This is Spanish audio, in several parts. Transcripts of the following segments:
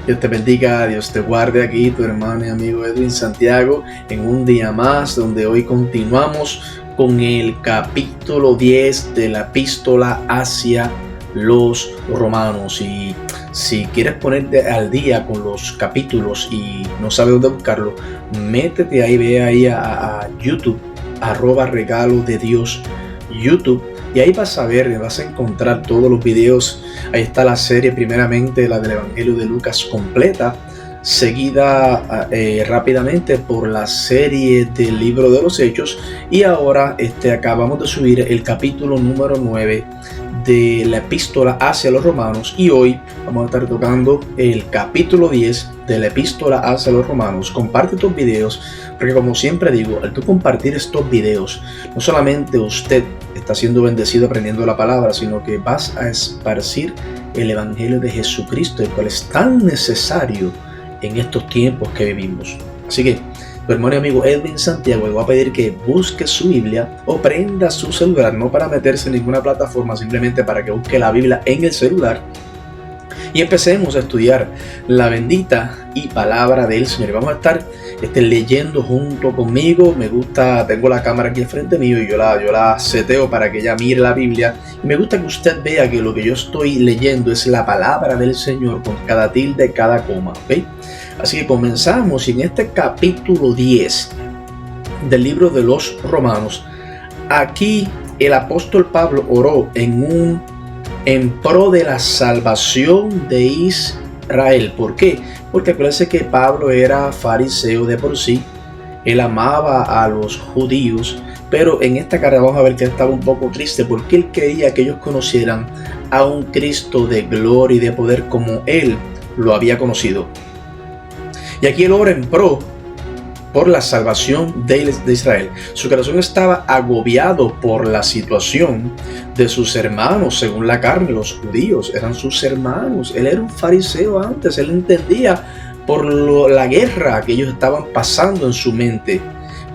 Dios te bendiga, Dios te guarde. Aquí tu hermano y amigo Edwin Santiago en un día más, donde hoy continuamos con el capítulo 10 de la epístola hacia los romanos. Y si quieres ponerte al día con los capítulos y no sabes dónde buscarlo, métete ahí, ve ahí a YouTube, @regalo de Dios YouTube, y ahí vas a ver, vas a encontrar todos los videos. Ahí está la serie, primeramente la del Evangelio de Lucas completa, seguida rápidamente por la serie del libro de los Hechos, y ahora acabamos de subir el capítulo número 9 de la epístola hacia los romanos, y hoy vamos a estar tocando el capítulo 10 de la epístola hacia los romanos. Comparte estos videos, porque como siempre digo, al tú compartir estos videos, no solamente usted está siendo bendecido aprendiendo la palabra, sino que vas a esparcir el Evangelio de Jesucristo, el cual es tan necesario en estos tiempos que vivimos. Así que tu hermano y amigo Edwin Santiago le voy a pedir que busque su Biblia o prenda su celular, no para meterse en ninguna plataforma, simplemente para que busque la Biblia en el celular y empecemos a estudiar la bendita y palabra del Señor. Vamos a estar leyendo junto conmigo. Me gusta, tengo la cámara aquí al frente mío y yo la seteo para que ella mire la Biblia, y me gusta que usted vea que lo que yo estoy leyendo es la palabra del Señor con cada tilde, cada coma, ¿ok? Así que comenzamos en este capítulo 10 del libro de los Romanos. Aquí el apóstol Pablo oró en pro de la salvación de Israel. ¿Por qué? Porque acuérdense que Pablo era fariseo de por sí, él amaba a los judíos, pero en esta carta vamos a ver que él estaba un poco triste porque él quería que ellos conocieran a un Cristo de gloria y de poder como él lo había conocido. Y aquí él ora en pro por la salvación de Israel. Su corazón estaba agobiado por la situación de sus hermanos según la carne. Los judíos eran sus hermanos. Él era un fariseo antes. Él entendía por la guerra que ellos estaban pasando en su mente,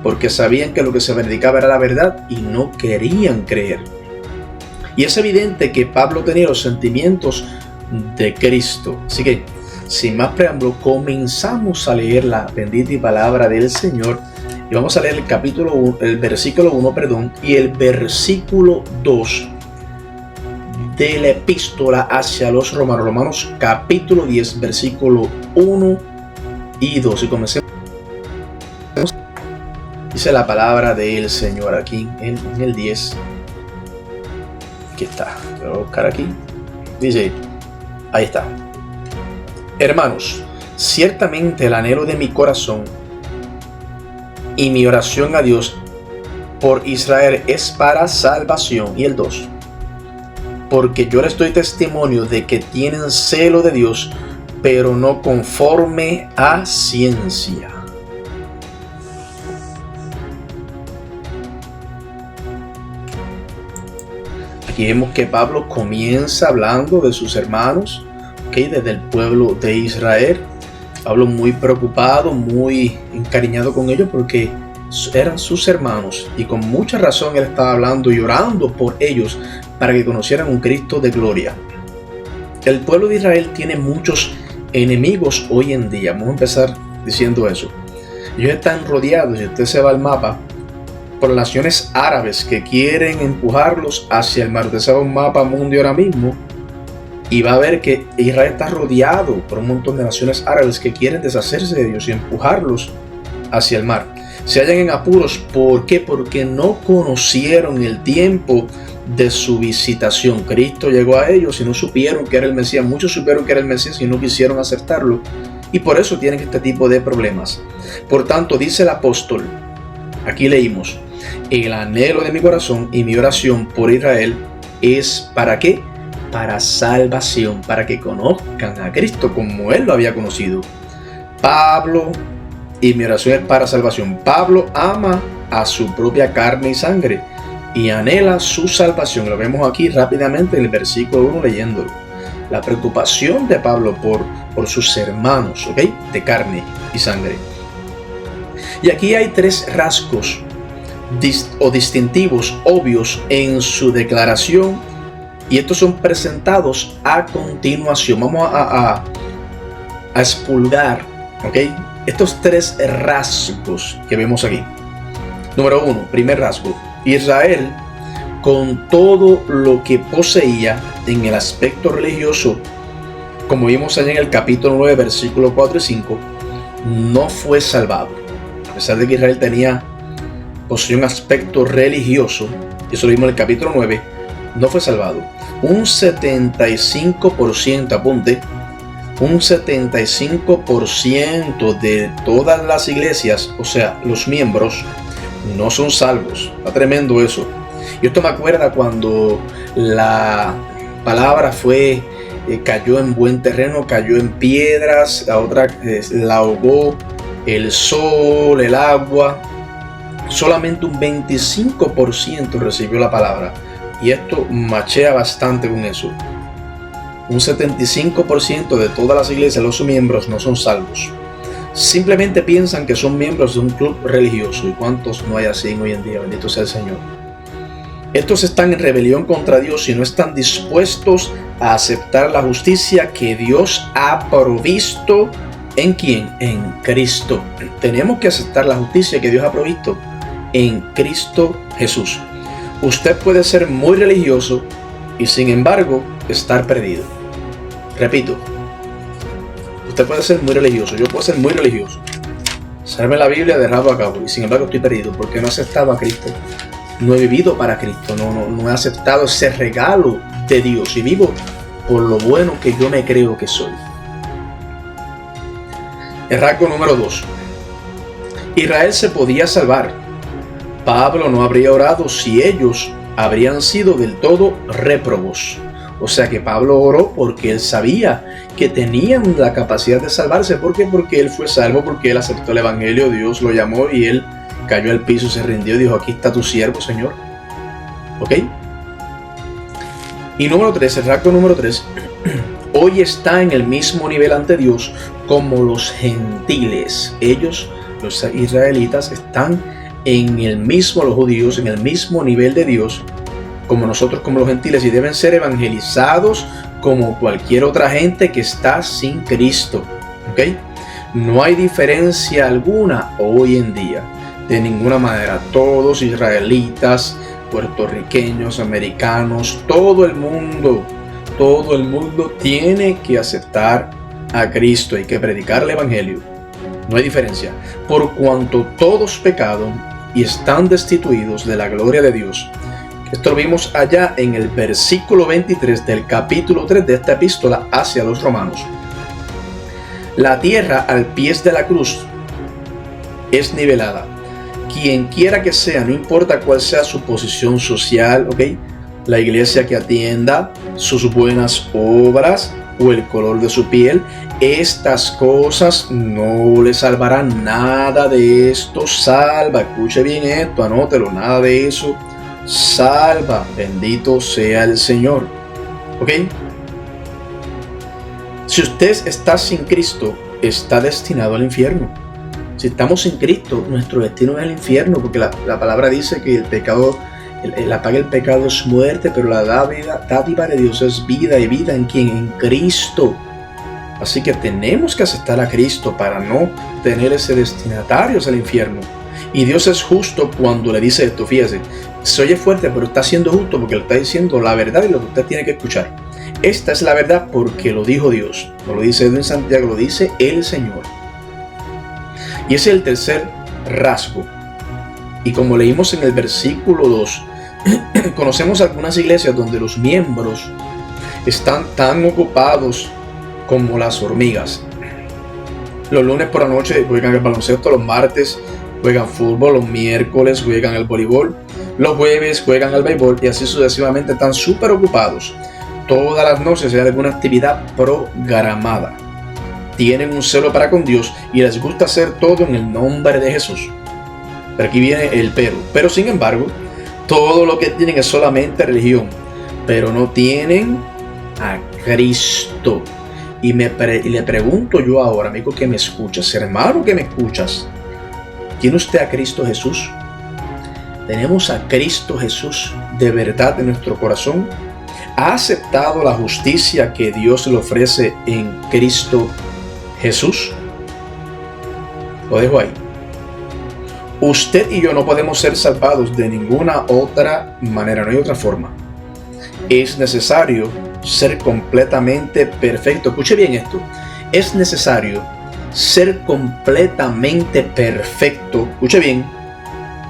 porque sabían que lo que se predicaba era la verdad y no querían creer. Y es evidente que Pablo tenía los sentimientos de Cristo. Así que, sin más preámbulo, comenzamos a leer la bendita y palabra del Señor, y vamos a leer el versículo 1, y el versículo 2 de la epístola hacia los romanos. Romanos capítulo 10, versículo 1 y 2. Y comencemos. Dice la palabra del Señor aquí en el 10. Aquí está. Voy a buscar aquí. Dice, ahí está. Hermanos, ciertamente el anhelo de mi corazón y mi oración a Dios por Israel es para salvación. Y el 2. Porque yo les doy testimonio de que tienen celo de Dios, pero no conforme a ciencia. Aquí vemos que Pablo comienza hablando de sus hermanos, desde el pueblo de Israel. Pablo muy preocupado, muy encariñado con ellos porque eran sus hermanos, y con mucha razón él estaba hablando y orando por ellos para que conocieran un Cristo de gloria. El pueblo de Israel tiene muchos enemigos hoy en día. Vamos a empezar diciendo eso. Ellos están rodeados, si usted se va al mapa, por naciones árabes que quieren empujarlos hacia el mar. Usted se va a un mapa mundo ahora mismo y va a ver que Israel está rodeado por un montón de naciones árabes que quieren deshacerse de ellos y empujarlos hacia el mar. Se hallan en apuros. ¿Por qué? Porque no conocieron el tiempo de su visitación. Cristo llegó a ellos y no supieron que era el Mesías. Muchos supieron que era el Mesías y no quisieron aceptarlo, y por eso tienen este tipo de problemas. Por tanto, dice el apóstol, aquí leímos, el anhelo de mi corazón y mi oración por Israel es ¿para qué? Para salvación, para que conozcan a Cristo como Él lo había conocido. Pablo, y mi oración es para salvación. Pablo ama a su propia carne y sangre y anhela su salvación. Lo vemos aquí rápidamente en el versículo 1 leyéndolo. La preocupación de Pablo por sus hermanos, de carne y sangre. Y aquí hay tres rasgos distintivos obvios en su declaración, y estos son presentados a continuación. Vamos a expulgar, ¿ok? Estos tres rasgos que vemos aquí. Número 1, primer rasgo. Israel, con todo lo que poseía en el aspecto religioso, como vimos allá en el capítulo 9, versículos 4 y 5, no fue salvado. A pesar de que Israel poseía un aspecto religioso, eso lo vimos en el capítulo 9, no fue salvado. Un 75%, apunte, un 75% de todas las iglesias, o sea, los miembros, no son salvos. Está tremendo eso. Y esto me acuerda cuando la palabra cayó en buen terreno, cayó en piedras, la otra la ahogó el sol, el agua. Solamente un 25% recibió la palabra. Y esto machea bastante con eso. Un 75% de todas las iglesias, los miembros, no son salvos. Simplemente piensan que son miembros de un club religioso. ¿Y cuántos no hay así hoy en día? Bendito sea el Señor. Estos están en rebelión contra Dios y no están dispuestos a aceptar la justicia que Dios ha provisto. ¿En quién? En Cristo. Tenemos que aceptar la justicia que Dios ha provisto en Cristo Jesús. Usted puede ser muy religioso y sin embargo estar perdido. Repito, usted puede ser muy religioso, yo puedo ser muy religioso, saberme la Biblia de rabo a cabo y sin embargo estoy perdido porque no he aceptado a Cristo. No he vivido para Cristo, no he aceptado ese regalo de Dios y vivo por lo bueno que yo me creo que soy. El rasgo número 2. Israel se podía salvar. Pablo no habría orado si ellos habrían sido del todo réprobos. O sea que Pablo oró porque él sabía que tenían la capacidad de salvarse. ¿Por qué? Porque él fue salvo, porque él aceptó el evangelio, Dios lo llamó y él cayó al piso, se rindió y dijo: aquí está tu siervo, Señor. ¿Ok? Y número 3, el rasgo número 3. Hoy está en el mismo nivel ante Dios como los gentiles. Ellos, los israelitas, están en el mismo, los judíos, en el mismo nivel de Dios como nosotros, como los gentiles, y deben ser evangelizados como cualquier otra gente que está sin Cristo. ¿Ok? No hay diferencia alguna hoy en día, de ninguna manera. Todos israelitas, puertorriqueños, americanos, todo el mundo tiene que aceptar a Cristo. Hay que predicar el evangelio. No hay diferencia. Por cuanto todos pecaron y están destituidos de la gloria de Dios. Esto lo vimos allá en el versículo 23 del capítulo 3 de esta epístola hacia los romanos. La tierra al pie de la cruz es nivelada. Quien quiera que sea, no importa cuál sea su posición social, ¿ok? La iglesia que atienda, sus buenas obras o el color de su piel, estas cosas no le salvarán. Nada de esto salva. Escuche bien esto, anótelo. Nada de eso salva. Bendito sea el Señor. ¿Ok? Si usted está sin Cristo, está destinado al infierno. Si estamos sin Cristo, nuestro destino es el infierno, porque la palabra dice que el pecado, la paga del pecado es muerte, pero la dádiva de Dios es vida, y vida ¿en quién? En Cristo. Así que tenemos que aceptar a Cristo para no tener ese destinatario al infierno. Y Dios es justo cuando le dice esto. Fíjese, se oye fuerte, pero está siendo justo porque le está diciendo la verdad y lo que usted tiene que escuchar. Esta es la verdad porque lo dijo Dios. No lo dice Edwin Santiago, lo dice el Señor. Y ese es el tercer rasgo. Y como leímos en el versículo 2, conocemos algunas iglesias donde los miembros están tan ocupados como las hormigas. Los lunes por la noche juegan el baloncesto, los martes juegan fútbol, los miércoles juegan el voleibol, los jueves juegan el béisbol y así sucesivamente. Están súper ocupados. Todas las noches hay alguna actividad programada. Tienen un celo para con Dios y les gusta hacer todo en el nombre de Jesús. Pero aquí viene el pero sin embargo, todo lo que tienen es solamente religión, pero no tienen a Cristo. Y le pregunto yo ahora, amigo que me escuchas, hermano que me escuchas, ¿tiene usted a Cristo Jesús? ¿Tenemos a Cristo Jesús de verdad en nuestro corazón? ¿Ha aceptado la justicia que Dios le ofrece en Cristo Jesús. Lo dejo ahí. Usted y yo no podemos ser salvados de ninguna otra manera, no hay otra forma. Es necesario ser completamente perfecto. Escuche bien esto. Es necesario ser completamente perfecto, escuche bien,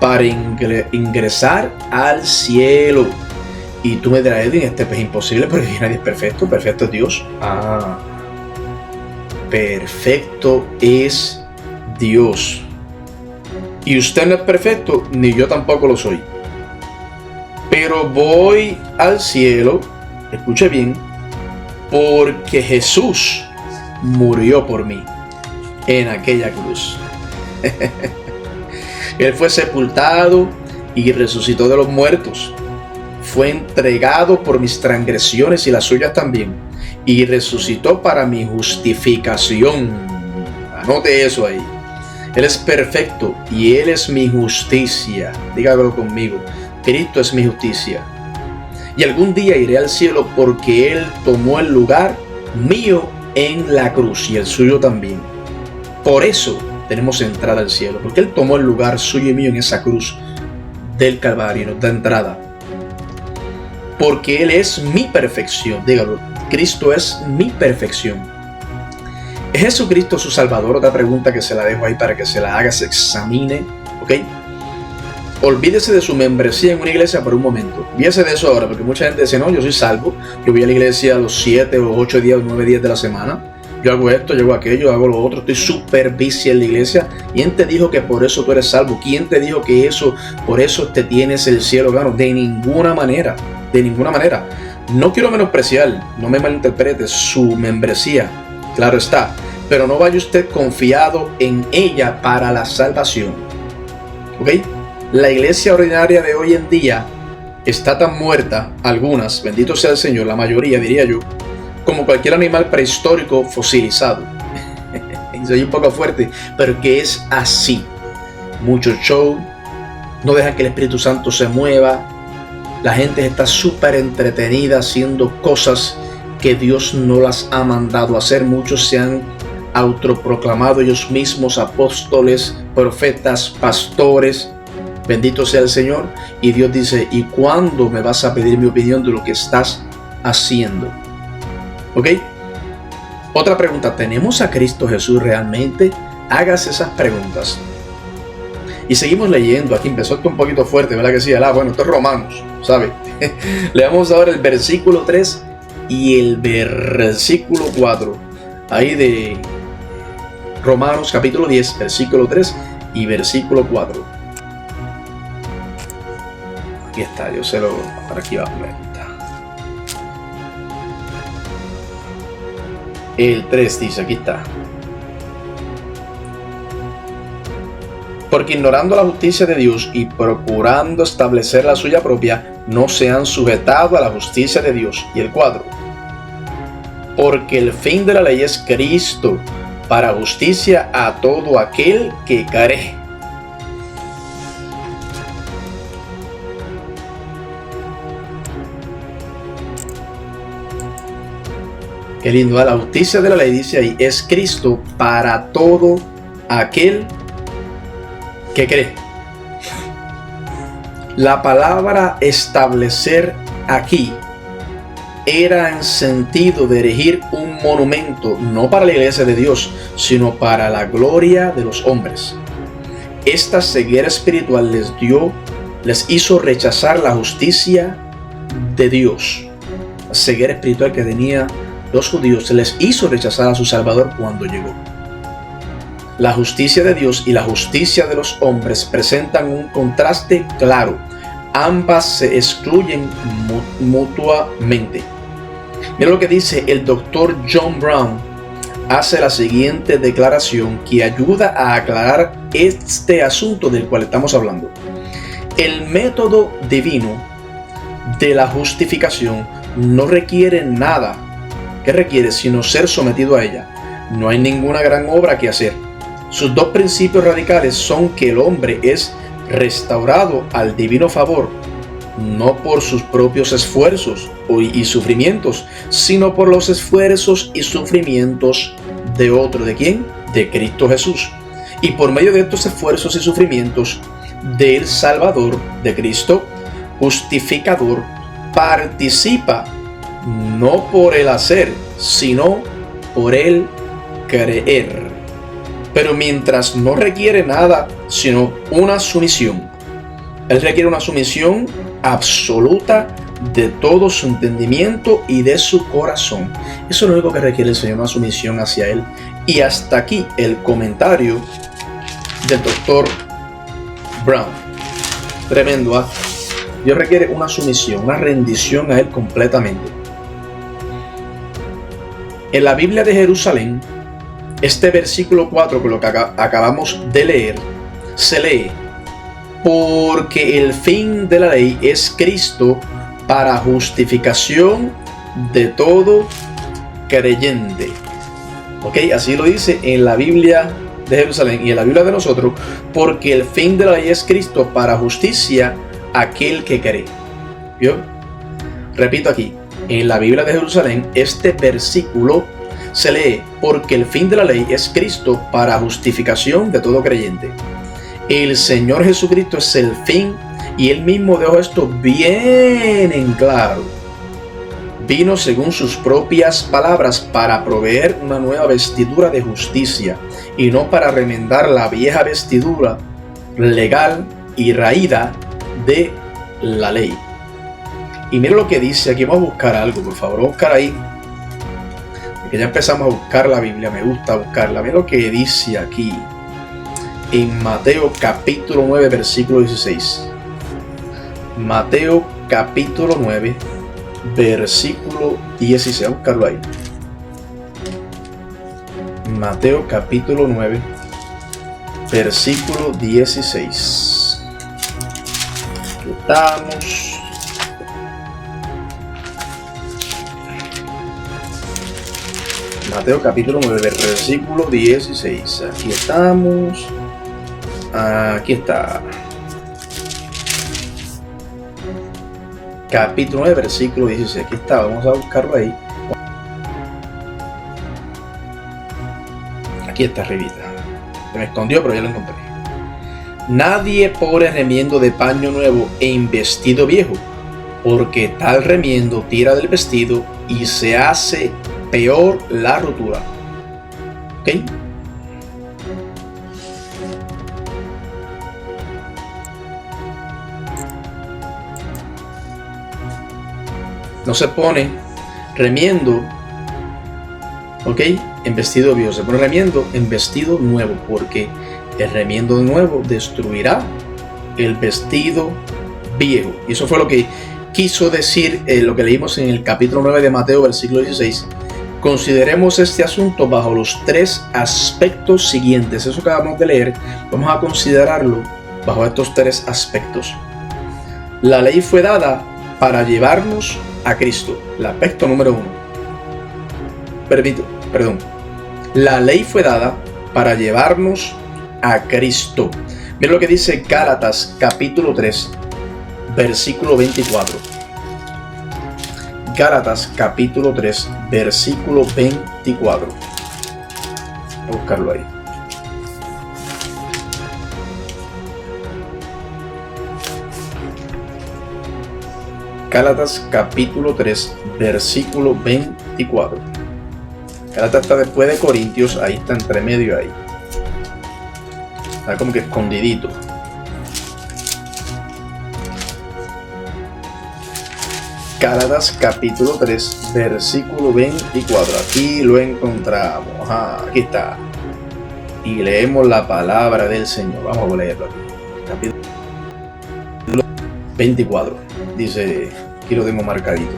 para ingresar al cielo. Y tú me dirás, Edwin, es imposible porque nadie es perfecto. Perfecto es Dios. Perfecto es Dios. Y usted no es perfecto, ni yo tampoco lo soy. Pero voy al cielo, escuche bien, porque Jesús murió por mí en aquella cruz. Él fue sepultado y resucitó de los muertos. Fue entregado por mis transgresiones y las suyas también. Y resucitó para mi justificación. Anote eso ahí. Él es perfecto y Él es mi justicia. Dígalo conmigo. Cristo es mi justicia. Y algún día iré al cielo porque Él tomó el lugar mío en la cruz y el suyo también. Por eso tenemos entrada al cielo, porque Él tomó el lugar suyo y mío en esa cruz del Calvario y nos da entrada. Porque Él es mi perfección. Dígalo, Cristo es mi perfección. ¿Es Jesucristo su Salvador? Otra pregunta que se la dejo ahí para que se la haga, se examine, ¿ok? Olvídese de su membresía en una iglesia por un momento. Olvídese de eso ahora, porque mucha gente dice, no, yo soy salvo, yo voy a la iglesia los 7 o 8 días o 9 días de la semana. Yo hago esto, yo hago aquello, hago lo otro, estoy súper busy en la iglesia. ¿Quién te dijo que por eso tú eres salvo? ¿Quién te dijo que eso, por eso te tienes el cielo gano? De ninguna manera, de ninguna manera. No quiero menospreciar, no me malinterprete su membresía, claro está, pero no vaya usted confiado en ella para la salvación, ¿ok? La iglesia ordinaria de hoy en día está tan muerta, algunas, bendito sea el Señor, la mayoría diría yo, como cualquier animal prehistórico fosilizado. Y soy un poco fuerte, pero que es así. Mucho show, no dejan que el Espíritu Santo se mueva. La gente está súper entretenida haciendo cosas que Dios no las ha mandado a hacer. Muchos se han autoproclamado ellos mismos apóstoles, profetas, pastores. Bendito sea el Señor. Y Dios dice, ¿y cuándo me vas a pedir mi opinión de lo que estás haciendo? ¿Ok? Otra pregunta, ¿tenemos a Cristo Jesús realmente? Hágase esas preguntas. Y seguimos leyendo. Aquí empezó esto un poquito fuerte, ¿verdad que sí? Bueno, esto es Romanos, ¿sabe? Leamos ahora el versículo 3 y el versículo 4. Ahí de Romanos capítulo 10, versículo 3 y versículo 4. Aquí está, yo se lo... Por aquí va a poner. El 3 dice, aquí está. Porque ignorando la justicia de Dios y procurando establecer la suya propia, no se han sujetado a la justicia de Dios. Y el 4. Porque el fin de la ley es Cristo, para justicia a todo aquel que cree. Qué lindo, la justicia de la ley dice ahí, es Cristo para todo aquel que cree. La palabra establecer aquí era en sentido de erigir un monumento, no para la iglesia de Dios, sino para la gloria de los hombres. Esta ceguera espiritual les hizo rechazar la justicia de Dios. La ceguera espiritual que tenía los judíos se les hizo rechazar a su Salvador cuando llegó. La justicia de Dios y la justicia de los hombres presentan un contraste claro. Ambas se excluyen mutuamente. Mira lo que dice el doctor John Brown. Hace la siguiente declaración que ayuda a aclarar este asunto del cual estamos hablando. El método divino de la justificación no requiere nada. ¿Qué requiere? Sino ser sometido a ella. No hay ninguna gran obra que hacer. Sus dos principios radicales son que el hombre es restaurado al divino favor, no por sus propios esfuerzos y sufrimientos, sino por los esfuerzos y sufrimientos de otro. ¿De quién? De Cristo Jesús. Y por medio de estos esfuerzos y sufrimientos del Salvador, de Cristo, justificador, participa no por el hacer, sino por el creer. Pero mientras no requiere nada, sino una sumisión. Él requiere una sumisión absoluta de todo su entendimiento y de su corazón. Eso es lo único que requiere el Señor, una sumisión hacia Él. Y hasta aquí el comentario del doctor Brown. Tremendo, ¿ah? Dios requiere una sumisión, una rendición a Él completamente. En la Biblia de Jerusalén, este versículo 4, que lo que acabamos de leer, se lee: porque el fin de la ley es Cristo para justificación de todo creyente. ¿Ok? Así lo dice en la Biblia de Jerusalén y en la Biblia de nosotros, porque el fin de la ley es Cristo para justicia aquel que cree. ¿Vio? Repito aquí, en la Biblia de Jerusalén, este versículo se lee: porque el fin de la ley es Cristo para justificación de todo creyente. El Señor Jesucristo es el fin, y Él mismo dejó esto bien en claro. Vino según sus propias palabras para proveer una nueva vestidura de justicia, y no para remendar la vieja vestidura legal y raída de la ley. Y mira lo que dice aquí. Vamos a buscar algo, por favor. Vamos a buscar ahí, porque ya empezamos a buscar la Biblia. Me gusta buscarla. Mira lo que dice aquí en Mateo capítulo 9, versículo 16. Mateo capítulo 9, versículo 16. Vamos a buscarlo ahí. Mateo capítulo 9, versículo 16. Aquí estamos. Mateo capítulo 9, versículo 16. Aquí estamos. Aquí está. Capítulo 9, versículo 16. Aquí está. Vamos a buscarlo ahí. Aquí está arribita. Se me escondió, pero ya lo encontré. Nadie pone remiendo de paño nuevo en vestido viejo, porque tal remiendo tira del vestido y se hace peor la rotura. ¿Ok? No se pone remiendo, ¿ok?, en vestido viejo. Se pone remiendo en vestido nuevo, porque el remiendo nuevo destruirá el vestido viejo. Y eso fue lo que quiso decir lo que leímos en el capítulo 9 de Mateo, versículo 16. Consideremos este asunto bajo los tres aspectos siguientes. Eso que acabamos de leer, vamos a considerarlo bajo estos tres aspectos. La ley fue dada para llevarnos a Cristo. El aspecto número 1. Perdón. La ley fue dada para llevarnos a Cristo. Mira lo que dice Gálatas capítulo 3, versículo 24. Gálatas capítulo 3, versículo 24. Voy a buscarlo ahí. Gálatas capítulo 3, versículo 24. Gálatas está después de Corintios, ahí está entre medio ahí. Está como que escondidito. Gálatas capítulo 3, versículo 24. Aquí lo encontramos. Aquí está. Y leemos la palabra del Señor. Vamos a leerlo aquí. Capítulo 24. Dice, aquí lo tengo marcadito.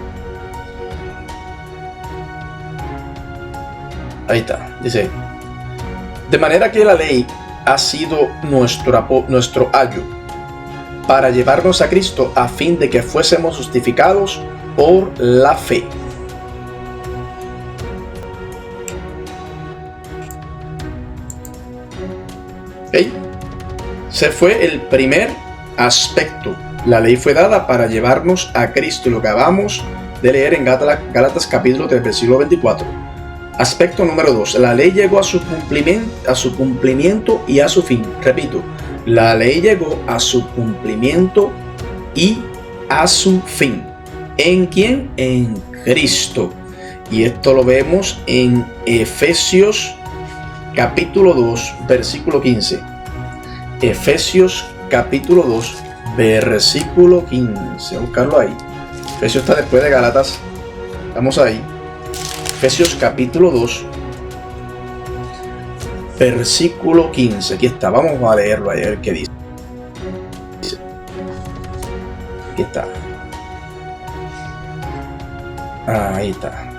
Ahí está. Dice: de manera que la ley ha sido nuestro ayo para llevarnos a Cristo, a fin de que fuésemos justificados por la fe. ¿Okay? Se fue el primer aspecto. La ley fue dada para llevarnos a Cristo, lo que acabamos de leer en Gálatas capítulo 3, versículo 24. Aspecto número 2. La ley llegó a su cumplimiento y a su fin. Repito, la ley llegó a su cumplimiento y a su fin. ¿En quién? En Cristo. Y esto lo vemos en Efesios capítulo 2, versículo 15. Efesios capítulo 2, versículo 15. Buscarlo ahí. Efesios está después de Gálatas. Estamos ahí. Efesios capítulo 2, versículo 15. Aquí está. Vamos a leerlo ahí a ver qué dice. Aquí está. Ahí está.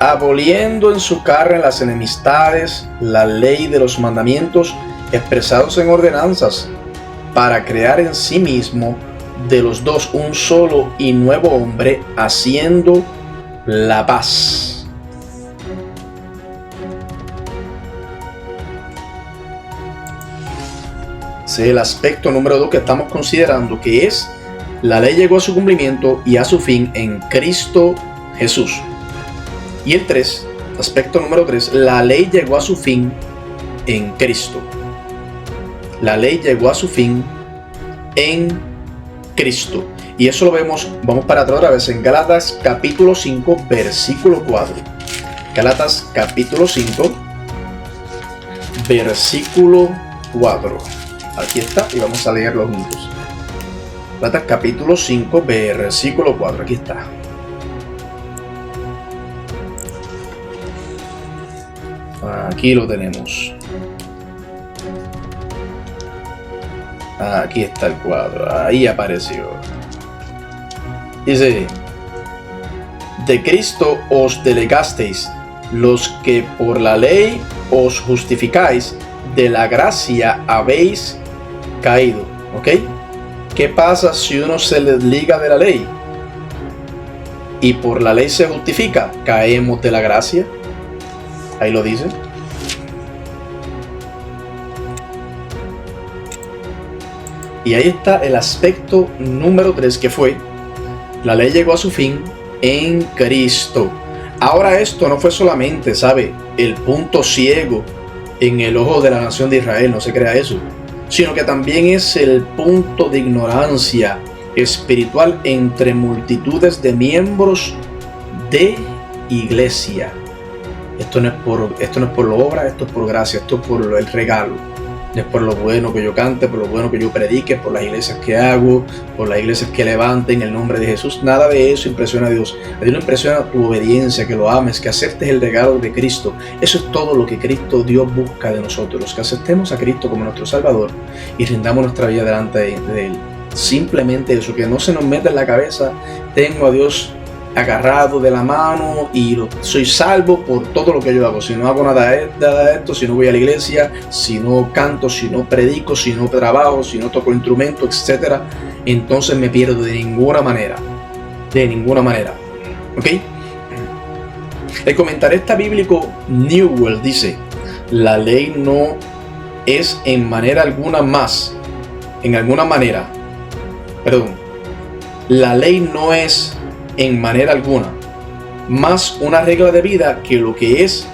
Aboliendo en su carne las enemistades, la ley de los mandamientos expresados en ordenanzas, para crear en sí mismo de los dos un solo y nuevo hombre, haciendo la paz. Ese es el aspecto número 2 que estamos considerando, que es: la ley llegó a su cumplimiento y a su fin en Cristo Jesús. Y el 3, aspecto número 3, la ley llegó a su fin en Cristo. La ley llegó a su fin en Cristo. Y eso lo vemos, vamos para atrás otra vez, en Gálatas capítulo 5, versículo 4. Gálatas capítulo 5, versículo 4. Aquí está, y vamos a leerlo juntos. Gálatas capítulo 5, versículo 4. Aquí está. Aquí lo tenemos. Aquí está el cuadro. Ahí apareció. Dice: de Cristo os delegasteis, los que por la ley os justificáis, de la gracia habéis caído. ¿Ok? ¿Qué pasa si uno se desliga de la ley y por la ley se justifica? Caemos de la gracia. Ahí lo dice. Y ahí está el aspecto número 3, que fue: la ley llegó a su fin en Cristo. Ahora esto no fue solamente, ¿sabe?, el punto ciego en el ojo de la nación de Israel, no se crea eso, sino que también es el punto de ignorancia espiritual entre multitudes de miembros de iglesia. Esto no es por la obra, esto es por gracia, esto es por el regalo. No es por lo bueno que yo cante, por lo bueno que yo predique, por las iglesias que hago, por las iglesias que levanten el nombre de Jesús. Nada de eso impresiona a Dios. A Dios le impresiona tu obediencia, que lo ames, que aceptes el regalo de Cristo. Eso es todo lo que Cristo Dios busca de nosotros. Que aceptemos a Cristo como nuestro Salvador y rindamos nuestra vida delante de Él. Simplemente eso, que no se nos meta en la cabeza: tengo a Dios agarrado de la mano y soy salvo por todo lo que yo hago. Si no hago nada de esto, si no voy a la iglesia, si no canto, si no predico, si no trabajo, si no toco instrumento, etc., entonces me pierdo de ninguna manera. De ninguna manera. ¿Ok? El comentarista bíblico Newell dice: la ley no es en manera alguna más, la ley no es en manera alguna más una regla de vida que lo que es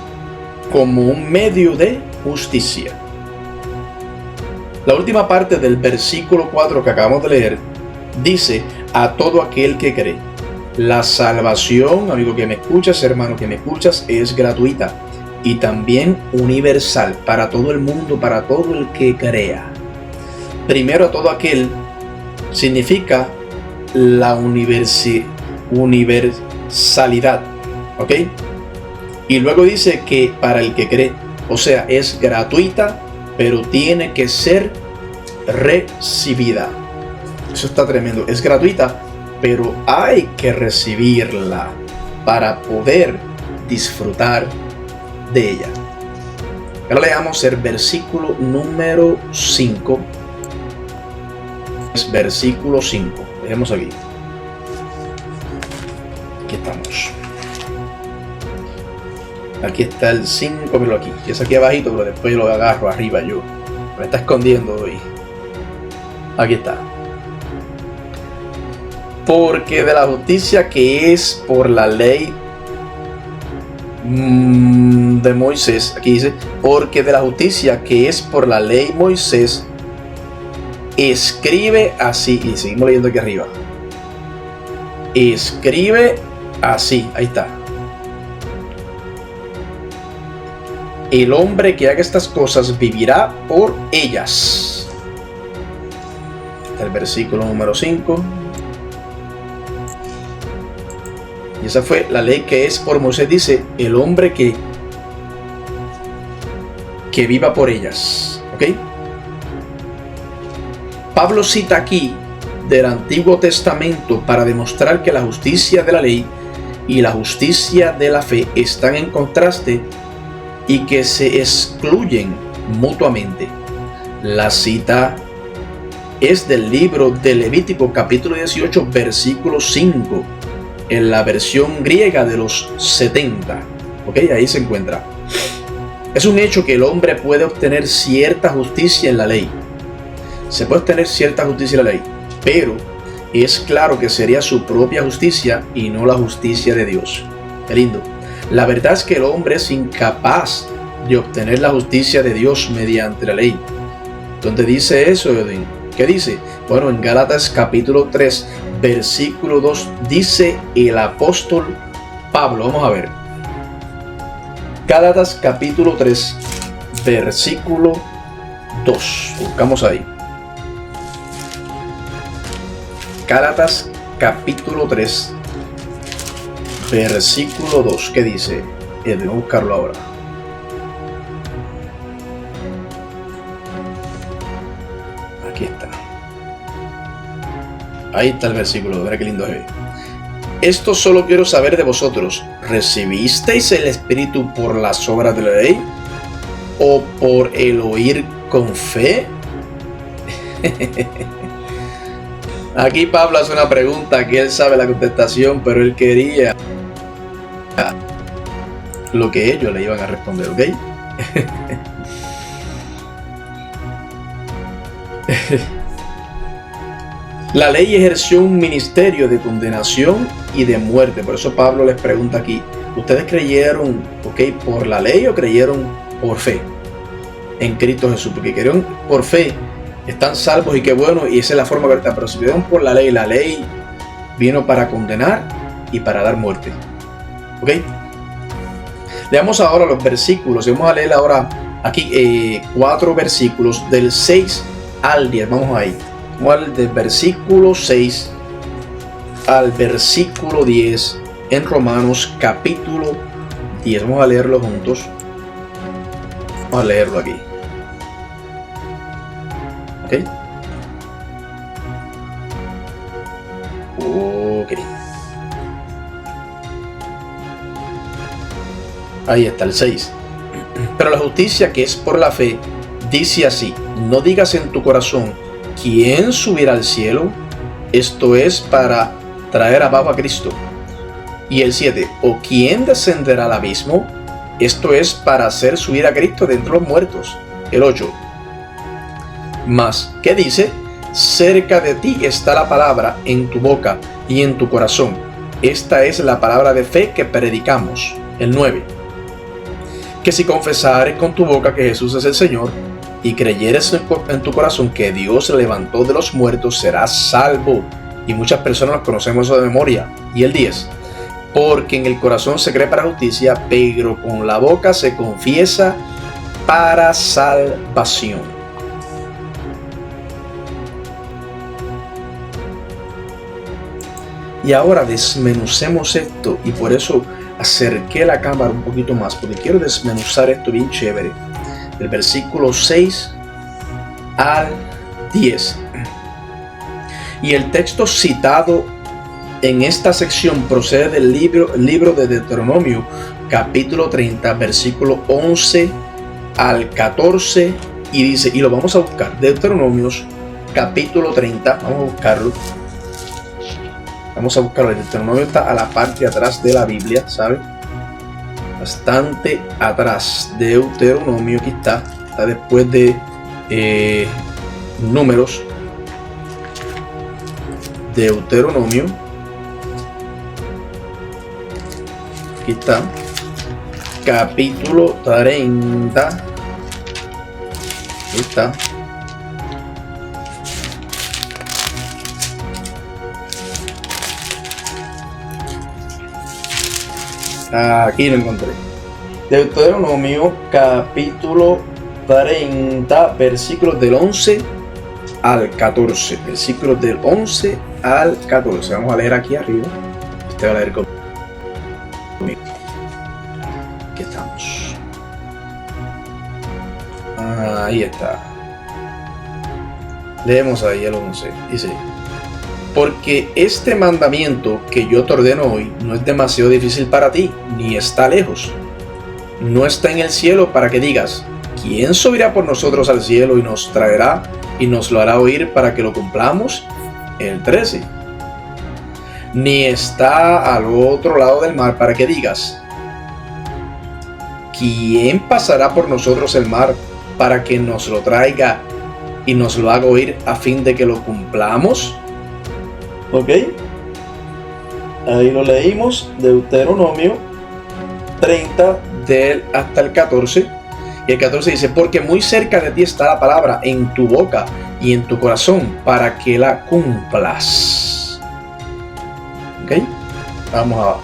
como un medio de justicia. La última parte del versículo 4 que acabamos de leer dice: a todo aquel que cree. La salvación, amigo que me escuchas, hermano que me escuchas, es gratuita y también universal para todo el mundo, para todo el que crea. Primero, a todo aquel significa la universalidad, ¿ok? Y luego dice que para el que cree, o sea, es gratuita, pero tiene que ser recibida. Eso está tremendo. Es gratuita, pero hay que recibirla para poder disfrutar de ella. Ahora leamos el versículo número 5. Versículo 5. Dejemos aquí. Aquí estamos. Aquí está el 5, pero aquí. Y es aquí abajito, pero después lo agarro arriba yo. Me está escondiendo hoy. Aquí está. Porque de la justicia que es por la ley de Moisés, aquí dice, porque de la justicia que es por la ley Moisés, escribe así, y seguimos leyendo aquí arriba, escribe así, ahí está. El hombre que haga estas cosas vivirá por ellas. El versículo número 5. Y esa fue la ley que es por Moisés, dice, el hombre que viva por ellas. ¿Ok? Pablo cita aquí del Antiguo Testamento para demostrar que la justicia de la ley y la justicia de la fe están en contraste y que se excluyen mutuamente. La cita es del libro de Levítico capítulo 18 versículo 5 en la versión griega de los 70. Ok, ahí se encuentra. Es un hecho que el hombre puede obtener cierta justicia en la ley. Se puede obtener cierta justicia en la ley, pero es claro que sería su propia justicia y no la justicia de Dios. Qué lindo. La verdad es que el hombre es incapaz de obtener la justicia de Dios mediante la ley. ¿Dónde dice eso, Edwin? ¿Qué dice? Bueno, en Gálatas capítulo 3, versículo 2, dice el apóstol Pablo. Vamos a ver. Gálatas capítulo 3, versículo 2. Buscamos ahí. Gálatas capítulo 3, versículo 2. ¿Qué dice? Debemos buscarlo ahora. Aquí está. Ahí está el versículo. Mira qué lindo es. Esto solo quiero saber de vosotros. ¿Recibisteis el Espíritu por las obras de la ley o por el oír con fe? Aquí Pablo hace una pregunta que él sabe la contestación, pero él quería lo que ellos le iban a responder, ¿ok? La ley ejerció un ministerio de condenación y de muerte. Por eso Pablo les pregunta aquí, ¿ustedes creyeron, por la ley o creyeron por fe en Cristo Jesús? Porque creyeron por fe, están salvos y qué bueno, y esa es la forma correcta. Pero si creyeron por la ley vino para condenar y para dar muerte. ¿Ok? Leamos ahora los versículos. Vamos a leer ahora aquí 4 versículos del 6 al 10. Vamos ahí. Vamos a leer del versículo 6 al versículo 10 en Romanos capítulo 10. Vamos a leerlo juntos. Vamos a leerlo aquí. ¿Ok? Ok. Ahí está el 6. Pero la justicia que es por la fe dice así: no digas en tu corazón, ¿quién subirá al cielo? Esto es para traer abajo a Cristo. Y el 7, ¿o quién descenderá al abismo? Esto es para hacer subir a Cristo de entre los muertos. El 8, mas, ¿qué dice? Cerca de ti está la palabra, en tu boca y en tu corazón. Esta es la palabra de fe que predicamos. El 9, que si confesares con tu boca que Jesús es el Señor y creyeres en tu corazón que Dios se levantó de los muertos, serás salvo. Y muchas personas nos conocemos eso de memoria. Y el 10, porque en el corazón se cree para justicia, pero con la boca se confiesa para salvación. Y ahora desmenucemos esto, y por eso acerqué la cámara un poquito más, porque quiero desmenuzar esto bien chévere. Del versículo 6 al 10. Y el texto citado en esta sección procede del libro de Deuteronomio, capítulo 30, versículo 11 al 14, y dice, y lo vamos a buscar, Deuteronomios, capítulo 30, vamos a buscarlo. Vamos a buscarlo. El Deuteronomio está a la parte de atrás de la Biblia, ¿sabe? Bastante atrás. Deuteronomio, aquí está después de Números. Deuteronomio. Aquí está. capítulo 30. Ahí está. Aquí lo encontré. Deuteronomio capítulo 30, versículos del 11 al 14. Versículos del 11 al 14. Vamos a leer aquí arriba. Usted va a leer conmigo. Aquí estamos. Ahí está. Leemos ahí el 11. Dice: porque este mandamiento que yo te ordeno hoy no es demasiado difícil para ti, ni está lejos. No está en el cielo para que digas: ¿quién subirá por nosotros al cielo y nos traerá y nos lo hará oír para que lo cumplamos? El 13. Ni está al otro lado del mar para que digas: ¿quién pasará por nosotros el mar para que nos lo traiga y nos lo haga oír a fin de que lo cumplamos? ¿Ok? Ahí lo leímos, Deuteronomio 30 hasta el 14. Y el 14 dice: porque muy cerca de ti está la palabra, en tu boca y en tu corazón, para que la cumplas. ¿Ok? Vamos abajo.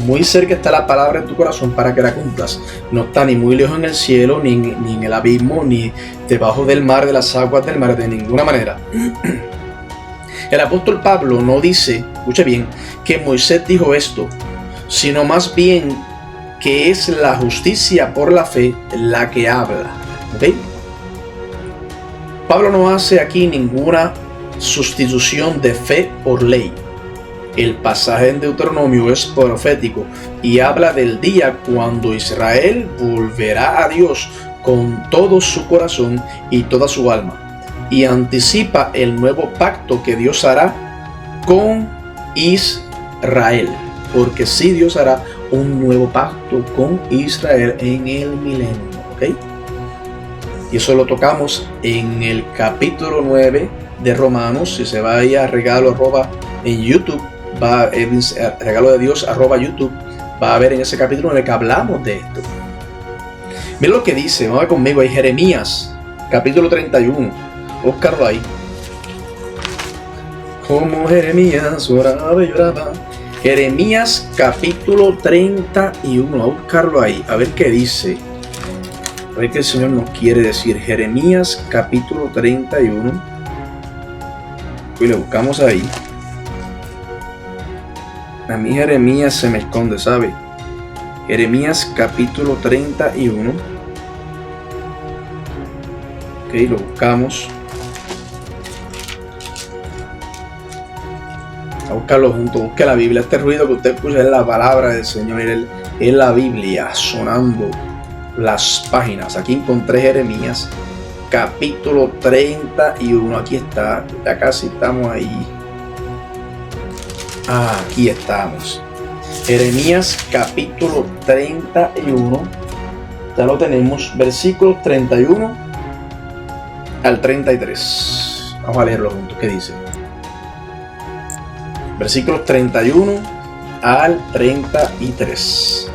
Muy cerca está la palabra en tu corazón para que la cumplas. No está ni muy lejos en el cielo, ni en el abismo, ni debajo del mar, de las aguas del mar, de ninguna manera. El apóstol Pablo no dice, escuche bien, que Moisés dijo esto, sino más bien que es la justicia por la fe la que habla. ¿Ok? Pablo no hace aquí ninguna sustitución de fe por ley. El pasaje en Deuteronomio es profético y habla del día cuando Israel volverá a Dios con todo su corazón y toda su alma, y anticipa el nuevo pacto que Dios hará con Israel, porque sí, Dios hará un nuevo pacto con Israel en el milenio. ¿Ok? Y eso lo tocamos en el capítulo 9 de Romanos. Si se va ahí a regalo en YouTube, va en regalo de Dios @YouTube, va a ver en ese capítulo en el que hablamos de esto. Mira lo que dice, vamos a ver conmigo ahí, Jeremías capítulo 31. Búscalo ahí. Como Jeremías oraba y lloraba. Jeremías capítulo 31. A buscarlo ahí, a ver qué dice. A ver qué el Señor nos quiere decir. Jeremías capítulo 31. Y le buscamos ahí. A mí Jeremías se me esconde, ¿sabe? Jeremías capítulo 31. Ok, lo buscamos. A buscarlo junto, busque la Biblia. Este ruido que usted escucha es la palabra del Señor, es la Biblia sonando las páginas. Aquí encontré Jeremías capítulo 31. Aquí está, ya casi estamos ahí. Aquí estamos. Jeremías capítulo 31. Ya lo tenemos. Versículos 31 al 33. Vamos a leerlo juntos. ¿Qué dice? Versículos 31 al 33.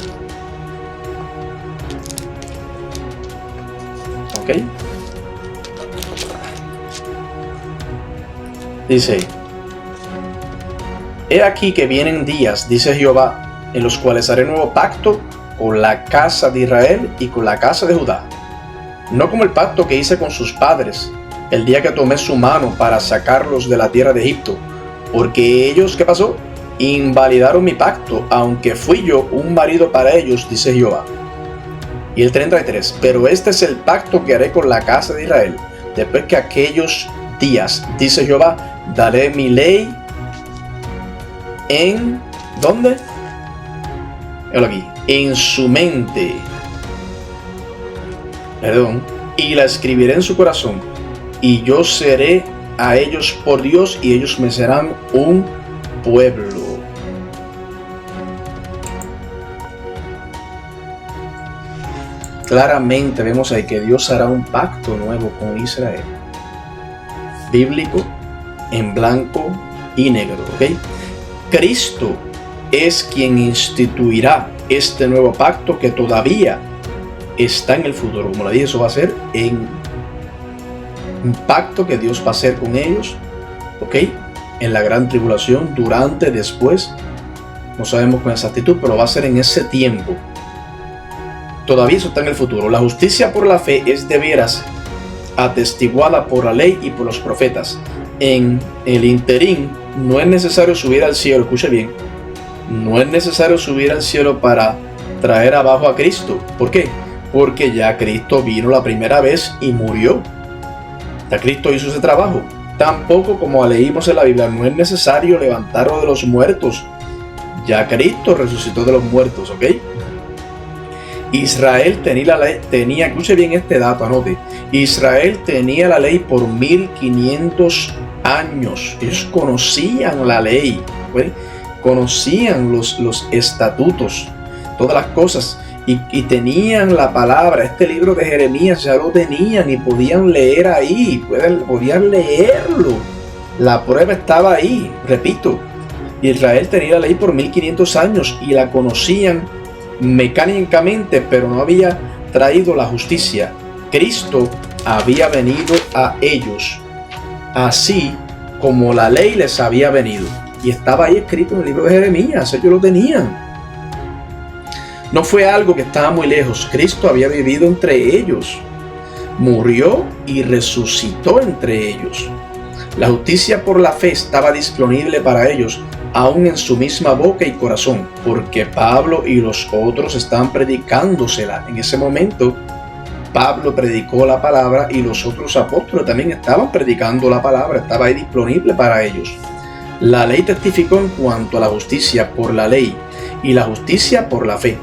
¿Ok? Dice: he aquí que vienen días, dice Jehová, en los cuales haré nuevo pacto con la casa de Israel y con la casa de Judá. No como el pacto que hice con sus padres, el día que tomé su mano para sacarlos de la tierra de Egipto, porque ellos, ¿qué pasó? Invalidaron mi pacto, aunque fui yo un marido para ellos, dice Jehová. Y el 33, pero este es el pacto que haré con la casa de Israel, después que aquellos días, dice Jehová, daré mi ley en, ¿dónde? Aquí, en su mente, y la escribiré en su corazón, y yo seré a ellos por Dios, y ellos me serán un pueblo. Claramente vemos ahí que Dios hará un pacto nuevo con Israel, bíblico, en blanco y negro. ¿Ok? Cristo es quien instituirá este nuevo pacto que todavía está en el futuro. Como le dije, eso va a ser en un pacto que Dios va a hacer con ellos, ¿ok? En la gran tribulación, durante, después, no sabemos con exactitud, pero va a ser en ese tiempo. Todavía eso está en el futuro. La justicia por la fe es de veras atestiguada por la ley y por los profetas. En el interín no es necesario subir al cielo, escuche bien, no es necesario subir al cielo para traer abajo a Cristo. ¿Por qué? Porque ya Cristo vino la primera vez y murió. Ya Cristo hizo ese trabajo. Tampoco, como leímos en la Biblia, no es necesario levantarlo de los muertos. Ya Cristo resucitó de los muertos, ¿ok? Israel tenía, escuche bien este dato, anote. Israel tenía la ley por 1500 años. Ellos conocían la ley, ¿okay? Conocían los estatutos, todas las cosas, y tenían la palabra. Este libro de Jeremías ya lo tenían y podían leer ahí, podían leerlo. La prueba estaba ahí, repito. Israel tenía la ley por 1500 años y la conocían mecánicamente, pero no había traído la justicia. Cristo había venido a ellos, así como la ley les había venido. Y estaba ahí escrito en el libro de Jeremías, ellos lo tenían. No fue algo que estaba muy lejos. Cristo había vivido entre ellos, murió y resucitó entre ellos. La justicia por la fe estaba disponible para ellos, aún en su misma boca y corazón, porque Pablo y los otros estaban predicándosela. En ese momento, Pablo predicó la palabra y los otros apóstoles también estaban predicando la palabra, estaba ahí disponible para ellos. La ley testificó en cuanto a la justicia por la ley y la justicia por la fe.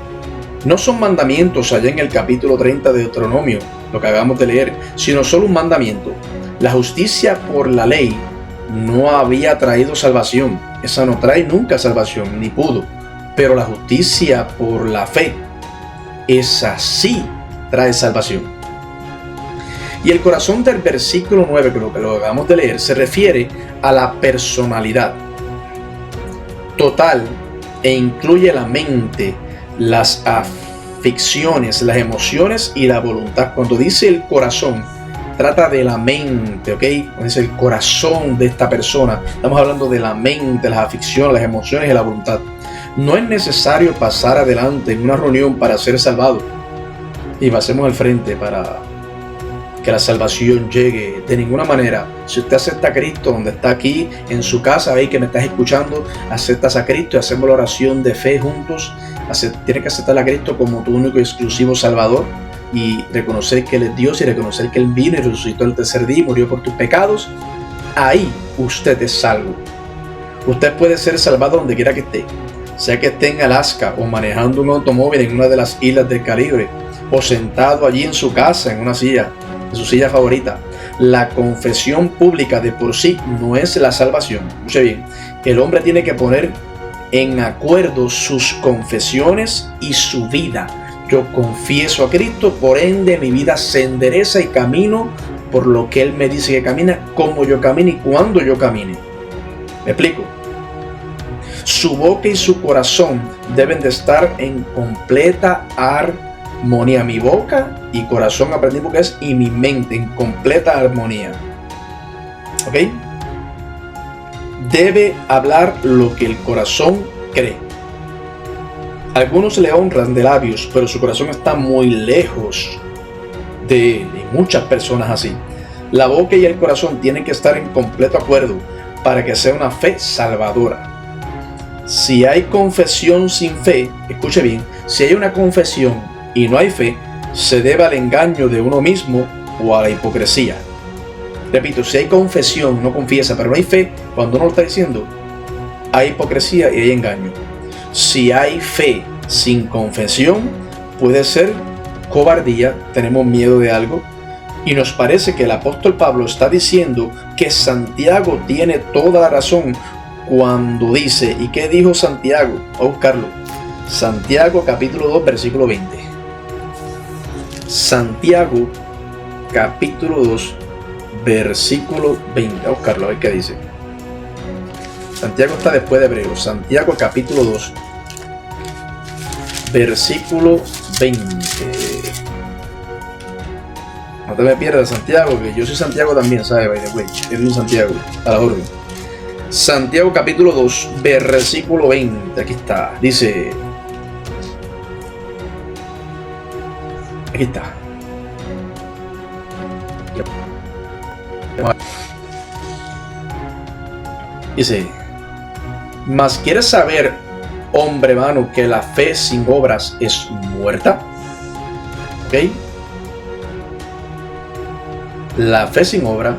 No son mandamientos allá en el capítulo 30 de Deuteronomio, lo que acabamos de leer, sino solo un mandamiento. La justicia por la ley no había traído salvación. Esa no trae nunca salvación, ni pudo. Pero la justicia por la fe, esa sí trae salvación. Y el corazón del versículo 9, que lo acabamos de leer, se refiere a la personalidad total e incluye la mente, las aficiones, las emociones y la voluntad. Cuando dice el corazón, trata de la mente, ¿ok? Es el corazón de esta persona. Estamos hablando de la mente, las aficiones, las emociones y la voluntad. No es necesario pasar adelante en una reunión para ser salvado y pasemos al frente para que la salvación llegue. De ninguna manera. Si usted acepta a Cristo, donde está aquí en su casa, ahí que me estás escuchando, aceptas a Cristo y hacemos la oración de fe juntos. Tienes que aceptar a Cristo como tu único y exclusivo Salvador y reconocer que Él es Dios y reconocer que Él vino y resucitó el tercer día y murió por tus pecados. Ahí usted es salvo. Usted puede ser salvado donde quiera que esté, sea que esté en Alaska o manejando un automóvil en una de las islas del Caribe o sentado allí en su casa en una silla, en su silla favorita. La confesión pública de por sí no es la salvación. Escuche bien, el hombre tiene que poner en acuerdo sus confesiones y su vida. Yo confieso a Cristo, por ende mi vida se endereza y camino por lo que Él me dice que camina, como yo camine y cuando yo camine. ¿Me explico? Su boca y su corazón deben de estar en completa armonía. Mi boca y corazón aprendimos que es, y mi mente en completa armonía. ¿Ok? Debe hablar lo que el corazón cree. Algunos le honran de labios, pero su corazón está muy lejos de él, y muchas personas así. La boca y el corazón tienen que estar en completo acuerdo para que sea una fe salvadora. Si hay confesión sin fe, escuche bien, si hay una confesión y no hay fe, se debe al engaño de uno mismo o a la hipocresía. Repito, si hay confesión, no confiesa, pero no hay fe, cuando uno lo está diciendo, hay hipocresía y hay engaño. Si hay fe sin confesión, puede ser cobardía, tenemos miedo de algo, y nos parece que el apóstol Pablo está diciendo que Santiago tiene toda la razón cuando dice, ¿y qué dijo Santiago? Vamos a buscarlo. Santiago capítulo 2, versículo 20. Santiago capítulo 2, versículo 20. A buscarlo, a ver qué dice. Santiago está después de Hebreos. Santiago capítulo 2, versículo 20. No te me pierdas, Santiago, que yo soy Santiago también, ¿sabes? By the way, Edwin Santiago, a la orden. Santiago capítulo 2, versículo 20. Aquí está. Dice... Aquí está. Dice: mas ¿quieres saber, hombre vano, que la fe sin obras es muerta? ¿Ok? La fe sin obra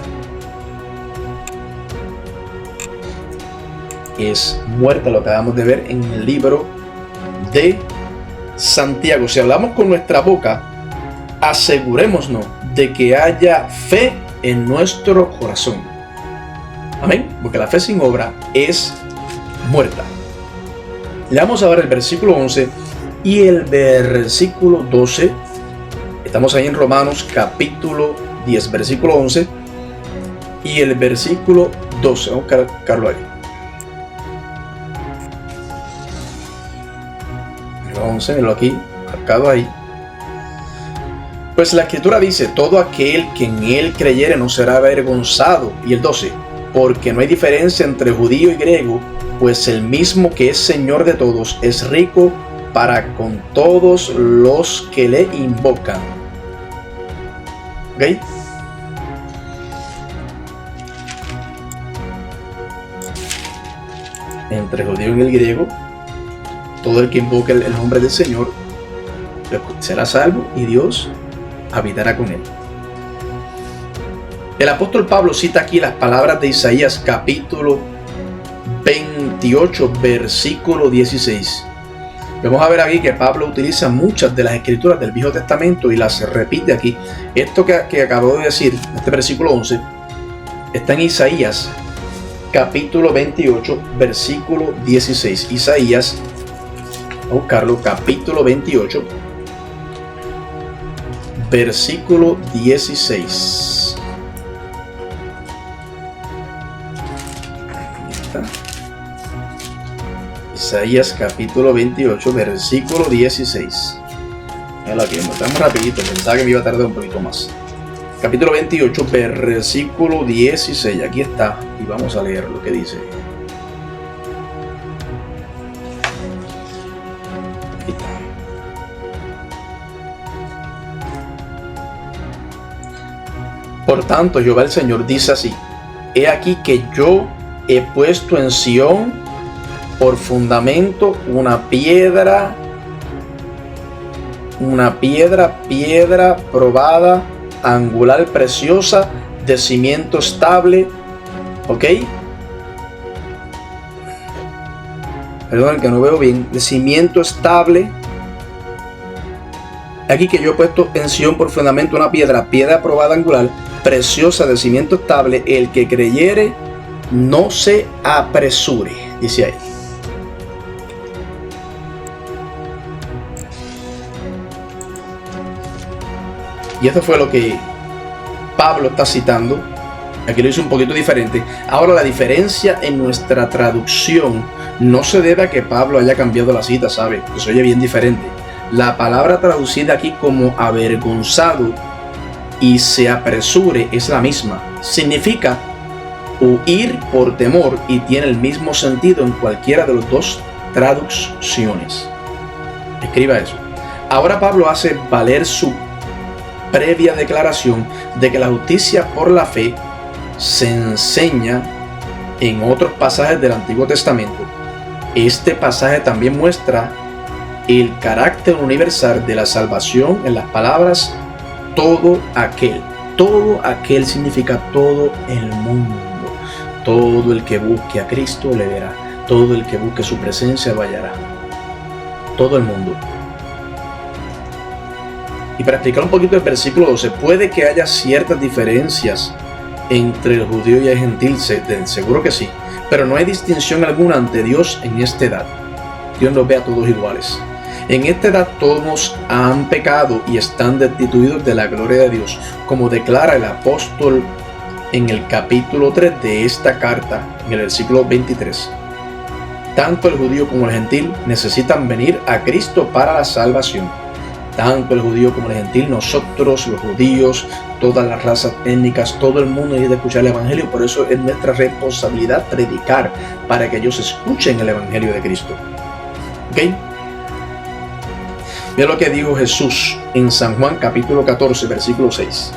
es muerta, lo acabamos de ver en el libro de Santiago. Si hablamos con nuestra boca, asegurémonos de que haya fe en nuestro corazón. Amén, porque la fe sin obra es muerta. Leamos ahora el versículo 11 y el versículo 12. Estamos ahí en Romanos capítulo 10, versículo 11 y el versículo 12. Vamos a buscarlo ahí. El 11, míralo aquí, marcado ahí. Pues la escritura dice: todo aquel que en él creyere no será avergonzado. Y el 12: porque no hay diferencia entre judío y griego, pues el mismo que es Señor de todos es rico para con todos los que le invocan. ¿Ok? Entre judío y el griego, todo el que invoque el nombre del Señor será salvo y Dios habitará con él. El apóstol Pablo cita aquí las palabras de Isaías capítulo 28, versículo 16. Vamos a ver aquí que Pablo utiliza muchas de las escrituras del Viejo Testamento y las repite aquí. Esto que acabo de decir, este versículo 11, está en Isaías capítulo 28, versículo 16. Isaías, vamos a buscarlo, capítulo 28, versículo 16. Isaías capítulo 28, versículo 16. Mira aquí, estamos rapidito, pensaba que me iba a tardar un poquito más. Capítulo 28, versículo 16. Aquí está, y vamos a leer lo que dice. Aquí está. Por tanto, Jehová el Señor dice así: he aquí que yo he puesto en Sión por fundamento una piedra probada, angular, preciosa, de cimiento estable. ¿Ok? Perdón, que no veo bien. De cimiento estable. Aquí que yo he puesto en Sión por fundamento una piedra probada, angular, preciosa, de cimiento estable. El que creyere no se apresure, dice ahí. Y esto fue lo que Pablo está citando. Aquí lo hizo un poquito diferente. Ahora, la diferencia en nuestra traducción no se debe a que Pablo haya cambiado la cita, ¿sabe? Que se oye bien diferente. La palabra traducida aquí como avergonzado y se apresure es la misma. Significa huir por temor y tiene el mismo sentido en cualquiera de las dos traducciones. Escriba eso. Ahora Pablo hace valer su previa declaración de que la justicia por la fe se enseña en otros pasajes del Antiguo Testamento. Este pasaje también muestra el carácter universal de la salvación en las palabras todo aquel. Todo aquel significa todo el mundo. Todo el que busque a Cristo le verá. Todo el que busque su presencia lo hallará. Todo el mundo. Y para explicar un poquito el versículo 12, puede que haya ciertas diferencias entre el judío y el gentil, seguro que sí, pero no hay distinción alguna ante Dios en esta edad. Dios nos ve a todos iguales. En esta edad todos han pecado y están destituidos de la gloria de Dios, como declara el apóstol en el capítulo 3 de esta carta, en el versículo 23. Tanto el judío como el gentil necesitan venir a Cristo para la salvación. Tanto el judío como el gentil, nosotros los judíos, todas las razas étnicas, todo el mundo necesita escuchar el evangelio. Por eso es nuestra responsabilidad predicar para que ellos escuchen el evangelio de Cristo. ¿Ok? Mira lo que dijo Jesús en San Juan capítulo 14, versículo 6.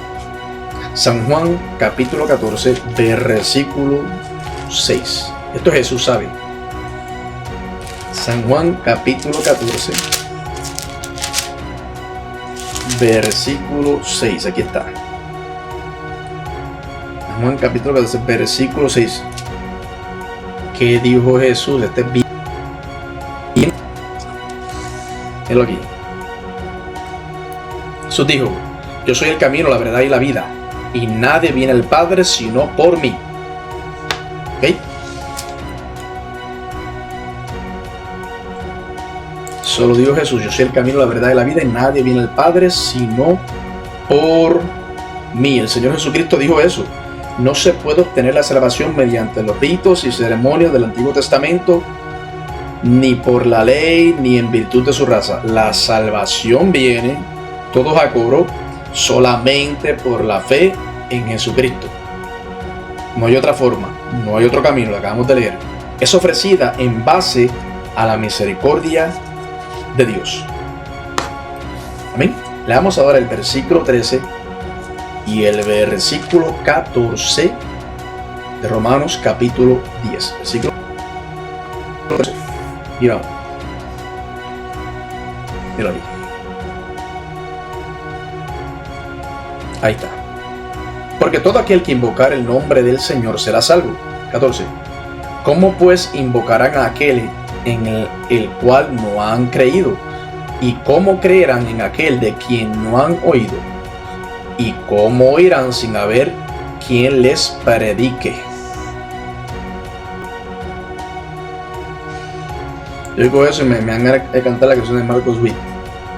San Juan capítulo 14, versículo 6. Esto Jesús sabe. San Juan capítulo 14, versículo 6. Aquí está. San Juan capítulo 14, versículo 6. ¿Qué dijo Jesús? Este es bien. Míralo aquí. Jesús dijo: yo soy el camino, la verdad y la vida, y nadie viene al Padre sino por mí. ¿Ok? Solo dijo Jesús: yo soy el camino, la verdad y la vida, y nadie viene al Padre sino por mí. El Señor Jesucristo dijo eso. No se puede obtener la salvación mediante los ritos y ceremonias del Antiguo Testamento, ni por la ley, ni en virtud de su raza. La salvación viene, todos a coro, solamente por la fe en Jesucristo. No hay otra forma, no hay otro camino, lo acabamos de leer. Es ofrecida en base a la misericordia de Dios. Amén. Leamos ahora el versículo 13 y el versículo 14 de Romanos capítulo 10. Versículo 13. Mira. Mira aquí. Ahí está. Porque todo aquel que invocar el nombre del Señor será salvo. 14. ¿Cómo pues invocarán a aquel en el cual no han creído? ¿Y cómo creerán en aquel de quien no han oído? ¿Y cómo oirán sin haber quien les predique? Yo digo eso y me van a cantar la canción de Marcos Witt.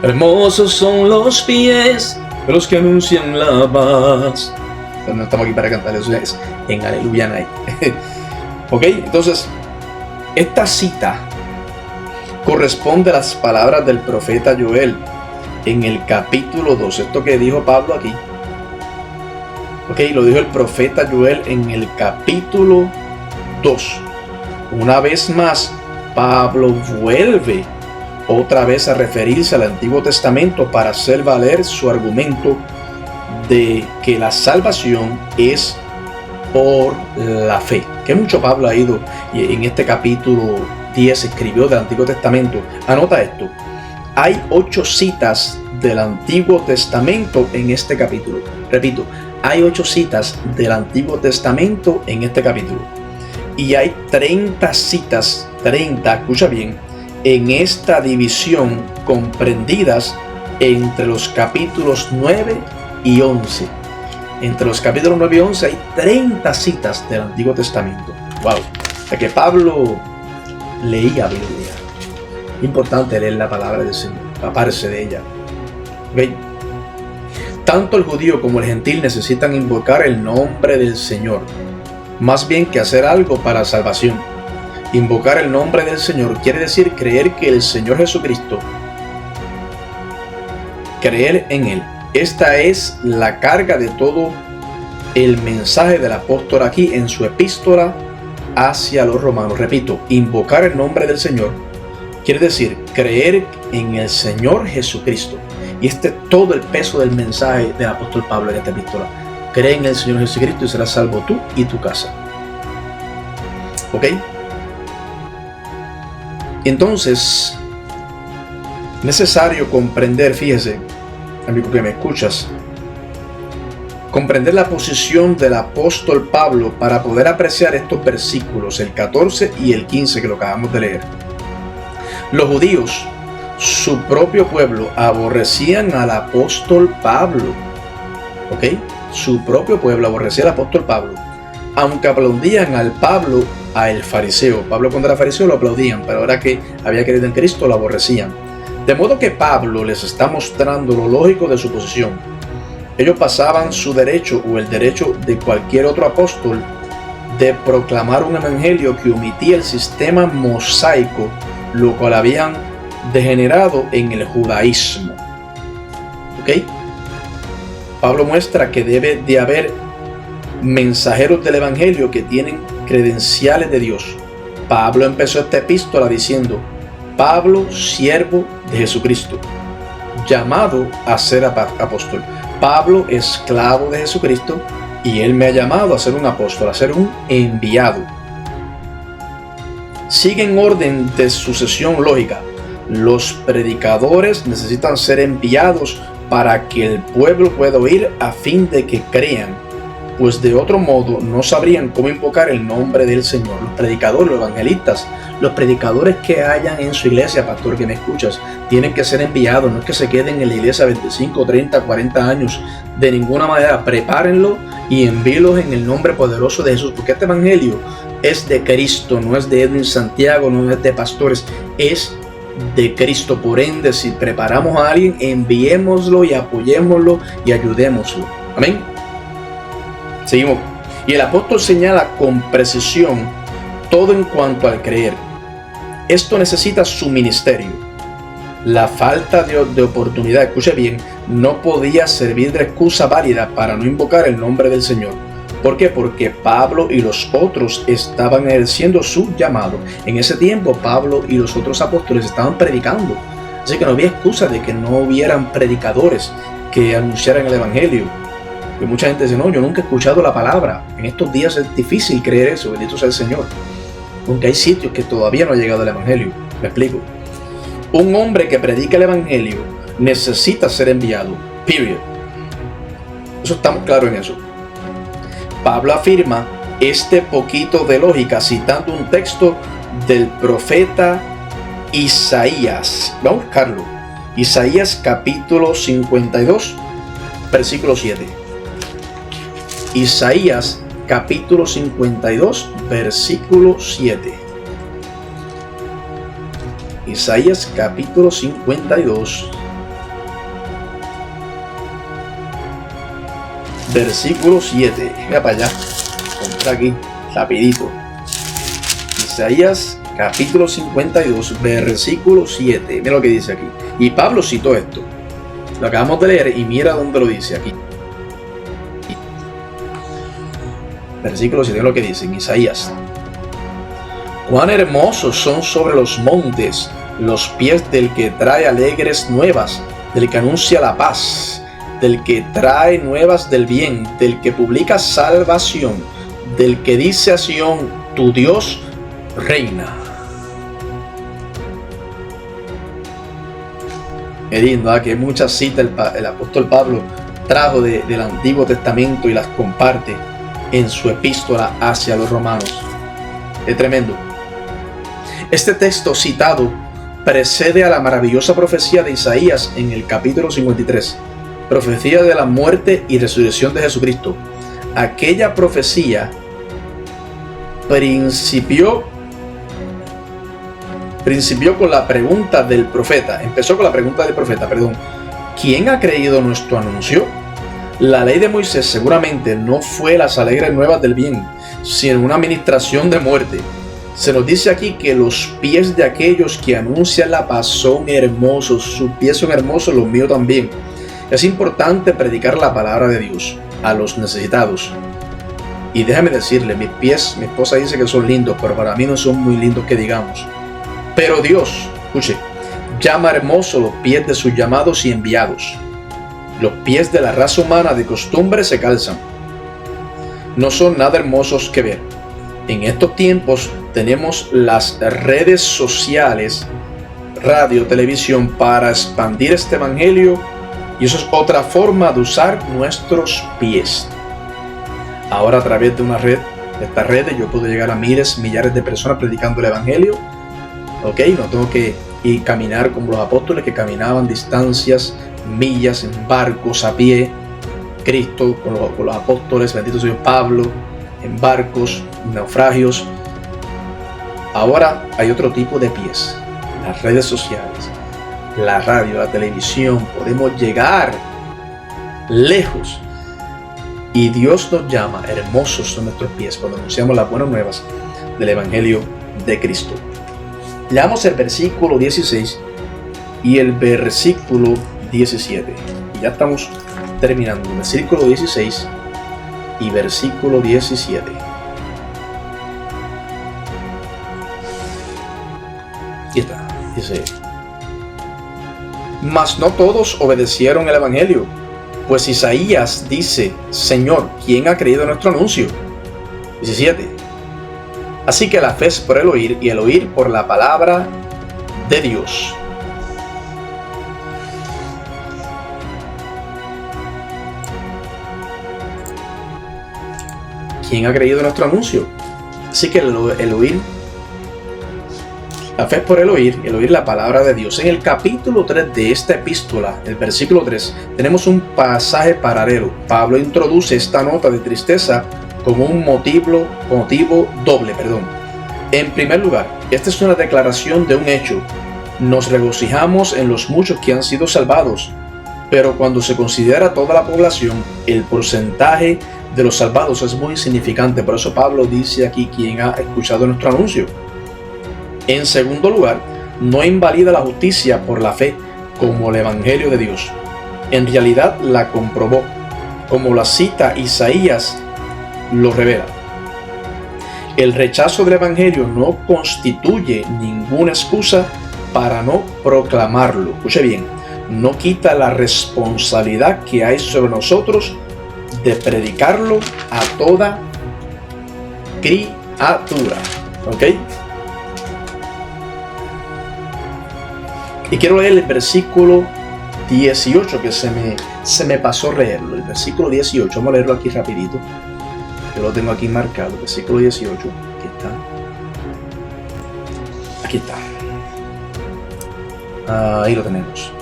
Hermosos son los pies de los que anuncian la paz. Pero no estamos aquí para cantar, eso es en Aleluya Night. Ok, entonces esta cita corresponde a las palabras del profeta Joel en el capítulo 2. Esto que dijo Pablo aquí. Ok, lo dijo el profeta Joel en el capítulo 2. Una vez más, Pablo vuelve otra vez a referirse al Antiguo Testamento para hacer valer su argumento de que la salvación es por la fe. Que mucho Pablo ha ido y en este capítulo 10 escribió del Antiguo Testamento. Anota esto: hay 8 citas del Antiguo Testamento en este capítulo. Repito, hay 8 citas del Antiguo Testamento en este capítulo. Y hay 30 citas, 30, escucha bien, en esta división comprendidas entre los capítulos 9 y 11. Entre los capítulos 9 y 11 hay 30 citas del Antiguo Testamento. Wow. O sea que Pablo leía Biblia. Importante leer la palabra del Señor, taparse de ella. ¿Okay? Tanto el judío como el gentil necesitan invocar el nombre del Señor, más bien que hacer algo para salvación. Invocar el nombre del Señor quiere decir creer que el Señor Jesucristo, creer en Él. Esta es la carga de todo el mensaje del apóstol aquí en su epístola hacia los romanos. Repito, invocar el nombre del Señor quiere decir creer en el Señor Jesucristo. Y este es todo el peso del mensaje del apóstol Pablo en esta epístola. Cree en el Señor Jesucristo y serás salvo tú y tu casa. ¿Ok? Entonces, necesario comprender, fíjese, amigo que me escuchas, comprender la posición del apóstol Pablo para poder apreciar estos versículos, el 14 y el 15 que lo acabamos de leer. Los judíos, su propio pueblo, aborrecían al apóstol Pablo. ¿Ok? Su propio pueblo aborrecía al apóstol Pablo. Aunque aplaudían al Pablo, al fariseo. Pablo cuando era fariseo lo aplaudían, pero ahora que había creído en Cristo lo aborrecían. De modo que Pablo les está mostrando lo lógico de su posición. Ellos pasaban su derecho o el derecho de cualquier otro apóstol de proclamar un evangelio que omitía el sistema mosaico, lo cual habían degenerado en el judaísmo. ¿Ok? Pablo muestra que debe de haber mensajeros del evangelio que tienen credenciales de Dios. Pablo empezó esta epístola diciendo: Pablo, siervo de Jesucristo, llamado a ser apóstol. Pablo, esclavo de Jesucristo, y él me ha llamado a ser un apóstol, a ser un enviado. Sigue en orden de sucesión lógica. Los predicadores necesitan ser enviados para que el pueblo pueda oír a fin de que crean, pues de otro modo no sabrían cómo invocar el nombre del Señor. Los predicadores, los evangelistas, los predicadores que hayan en su iglesia, pastor que me escuchas, tienen que ser enviados. No es que se queden en la iglesia 25, 30, 40 años. De ninguna manera. Prepárenlo y envíenlos en el nombre poderoso de Jesús, porque este evangelio es de Cristo, no es de Edwin Santiago, no es de pastores, es de Cristo. Por ende, si preparamos a alguien, enviémoslo y apoyémoslo y ayudémoslo. Amén. Seguimos. Y el apóstol señala con precisión todo en cuanto al creer. Esto necesita su ministerio. La falta de oportunidad, escuche bien, no podía servir de excusa válida para no invocar el nombre del Señor. ¿Por qué? Porque Pablo y los otros estaban ejerciendo su llamado. En ese tiempo Pablo y los otros apóstoles estaban predicando. Así que no había excusa de que no hubieran predicadores que anunciaran el evangelio. Y mucha gente dice: no, yo nunca he escuchado la palabra. En estos días es difícil creer eso, bendito sea el Señor. Aunque hay sitios que todavía no ha llegado el evangelio. Me explico. Un hombre que predica el evangelio necesita ser enviado. Period. Eso estamos claros en eso. Pablo afirma este poquito de lógica citando un texto del profeta Isaías. Vamos a buscarlo. Isaías capítulo 52, versículo 7. Isaías capítulo 52, versículo 7. Isaías capítulo 52, versículo 7. Mira para allá. Contra aquí, rapidito. Isaías capítulo 52, versículo 7. Mira lo que dice aquí. Y Pablo citó esto. Lo acabamos de leer y mira dónde lo dice aquí. Versículo 7 es lo que dice en Isaías. Cuán hermosos son sobre los montes los pies del que trae alegres nuevas, del que anuncia la paz, del que trae nuevas del bien, del que publica salvación, del que dice a Sión: tu Dios reina. Es lindo, que muchas citas el apóstol Pablo trajo del Antiguo Testamento y las comparte en su epístola hacia los romanos. Es tremendo. Este texto citado precede a la maravillosa profecía de Isaías en el capítulo 53, profecía de la muerte y resurrección de Jesucristo. Aquella profecía principió con la pregunta del profeta. Empezó con la pregunta del profeta, ¿quién ha creído nuestro anuncio? La ley de Moisés seguramente no fue las alegres nuevas del bien, sino una administración de muerte. Se nos dice aquí que los pies de aquellos que anuncian la paz son hermosos. Sus pies son hermosos, los míos también. Es importante predicar la palabra de Dios a los necesitados. Y déjame decirle, mis pies, mi esposa dice que son lindos, pero para mí no son muy lindos que digamos. Pero Dios, escuche, llama hermosos los pies de sus llamados y enviados. Los pies de la raza humana de costumbre se calzan. No son nada hermosos que ver. En estos tiempos tenemos las redes sociales, radio, televisión, para expandir este evangelio, y eso es otra forma de usar nuestros pies. Ahora, a través de estas redes, yo puedo llegar a miles, millares de personas predicando el evangelio. No tengo que ir caminar como los apóstoles que caminaban distancias, millas en barcos a pie. Cristo con los apóstoles, bendito sea Dios, Pablo, en barcos, naufragios. Ahora hay otro tipo de pies. Las redes sociales, la radio, la televisión. Podemos llegar lejos. Y Dios nos llama, hermosos son nuestros pies cuando anunciamos las buenas nuevas del Evangelio de Cristo. Leamos el versículo 16 y el versículo 17. Y ya estamos terminando. Versículo 16 y versículo 17. Aquí está. Dice: mas no todos obedecieron el Evangelio, pues Isaías dice: Señor, ¿quién ha creído nuestro anuncio? 17. Así que la fe es por el oír, y el oír por la palabra de Dios. ¿Quién ha creído nuestro anuncio? Así que el oír, la fe es por el oír la palabra de Dios. En el capítulo 3 de esta epístola, el versículo 3, tenemos un pasaje paralelo. Pablo introduce esta nota de tristeza como un motivo doble. En primer lugar, esta es una declaración de un hecho. Nos regocijamos en los muchos que han sido salvados, pero cuando se considera toda la población, el porcentaje de los salvados es muy insignificante. Por eso Pablo dice aquí: quien ha escuchado nuestro anuncio. En segundo lugar, no invalida la justicia por la fe como el Evangelio de Dios. En realidad la comprobó, como la cita Isaías lo revela. El rechazo del Evangelio no constituye ninguna excusa para no proclamarlo. Escuche bien, no quita la responsabilidad que hay sobre nosotros de predicarlo a toda criatura. ¿Ok? Y quiero leer el versículo 18, que se me pasó leerlo. El versículo 18, vamos a leerlo aquí rapidito. Yo lo tengo aquí marcado, versículo 18. Aquí está. Aquí está. Ahí lo tenemos.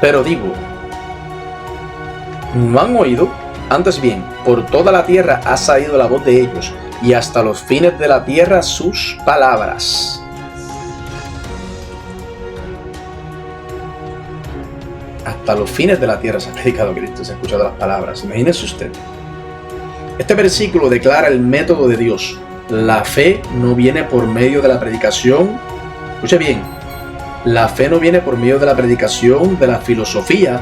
Pero digo, ¿no han oído? Antes bien, por toda la tierra ha salido la voz de ellos, y hasta los fines de la tierra sus palabras. Hasta los fines de la tierra se ha predicado Cristo, se ha escuchado las palabras. Imagínese usted. Este versículo declara el método de Dios. La fe no viene por medio de la predicación. Escuche bien. La fe no viene por medio de la predicación, de la filosofía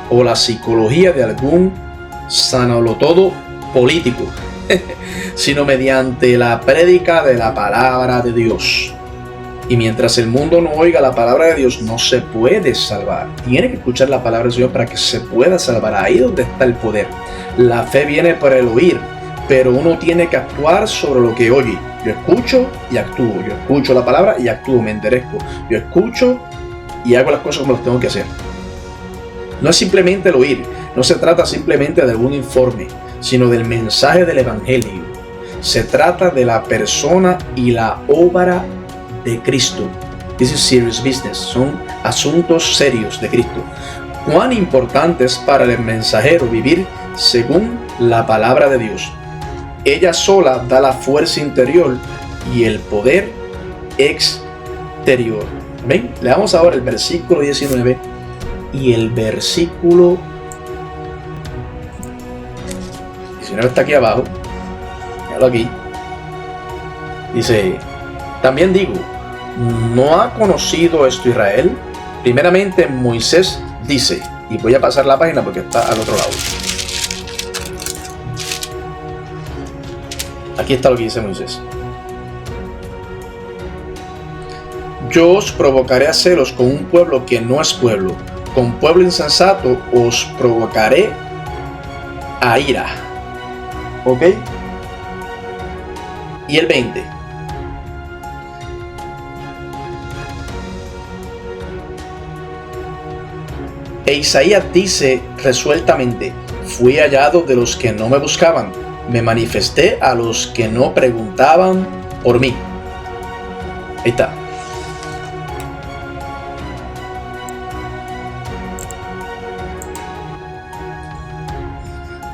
o la psicología de algún sanolotodo político, sino mediante la prédica de la palabra de Dios. Y mientras el mundo no oiga la palabra de Dios, no se puede salvar. Tiene que escuchar la palabra del Señor para que se pueda salvar. Ahí es donde está el poder. La fe viene por el oír, pero uno tiene que actuar sobre lo que oye. Yo escucho y actúo. Yo escucho la palabra y actúo, me enderezco. Yo escucho y hago las cosas como las tengo que hacer. No es simplemente el oír. No se trata simplemente de algún informe, sino del mensaje del Evangelio. Se trata de la persona y la obra de Cristo. This is serious business. Son asuntos serios de Cristo. Cuán importante es para el mensajero vivir según la palabra de Dios. Ella sola da la fuerza interior y el poder exterior. ¿Ven? Leamos ahora el versículo 19 y el versículo 19 está aquí abajo. Míralo aquí. Dice: también digo, ¿no ha conocido esto Israel? Primeramente Moisés dice, y voy a pasar la página porque está al otro lado. Aquí está lo que dice Moisés. Yo os provocaré a celos con un pueblo que no es pueblo. Con pueblo insensato os provocaré a ira. ¿Ok? Y el 20. E Isaías dice resueltamente: fui hallado de los que no me buscaban, me manifesté a los que no preguntaban por mí. Ahí está.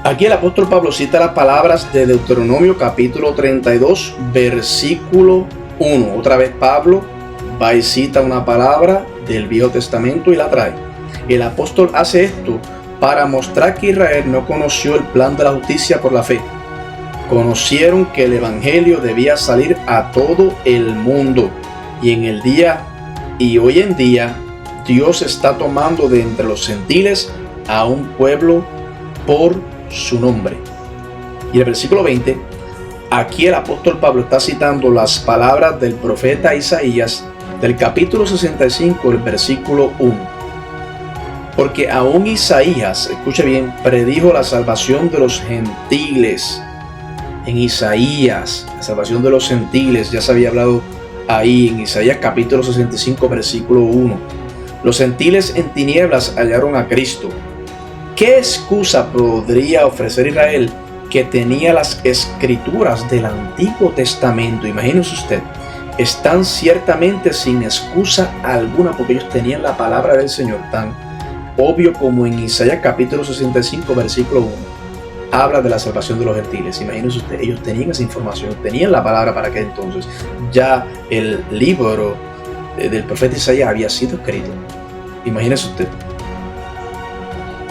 Aquí el apóstol Pablo cita las palabras de Deuteronomio capítulo 32, versículo 1. Otra vez Pablo va y cita una palabra del Viejo Testamento y la trae. El apóstol hace esto para mostrar que Israel no conoció el plan de la justicia por la fe. Conocieron que el evangelio debía salir a todo el mundo, y hoy en día Dios está tomando de entre los gentiles a un pueblo por su nombre. Y en el versículo 20, aquí el apóstol Pablo está citando las palabras del profeta Isaías del capítulo 65, el versículo 1. Porque aún Isaías, escuche bien, predijo la salvación de los gentiles. En Isaías, la salvación de los gentiles, ya se había hablado ahí en Isaías capítulo 65, versículo 1. Los gentiles en tinieblas hallaron a Cristo. ¿Qué excusa podría ofrecer Israel que tenía las escrituras del Antiguo Testamento? Imagínese usted, están ciertamente sin excusa alguna porque ellos tenían la palabra del Señor, tan obvio como en Isaías capítulo 65, versículo 1. Habla de la salvación de los gentiles. Imagínese usted, ellos tenían esa información, tenían la palabra para aquel entonces. Ya el libro del profeta Isaías había sido escrito. Imagínese usted.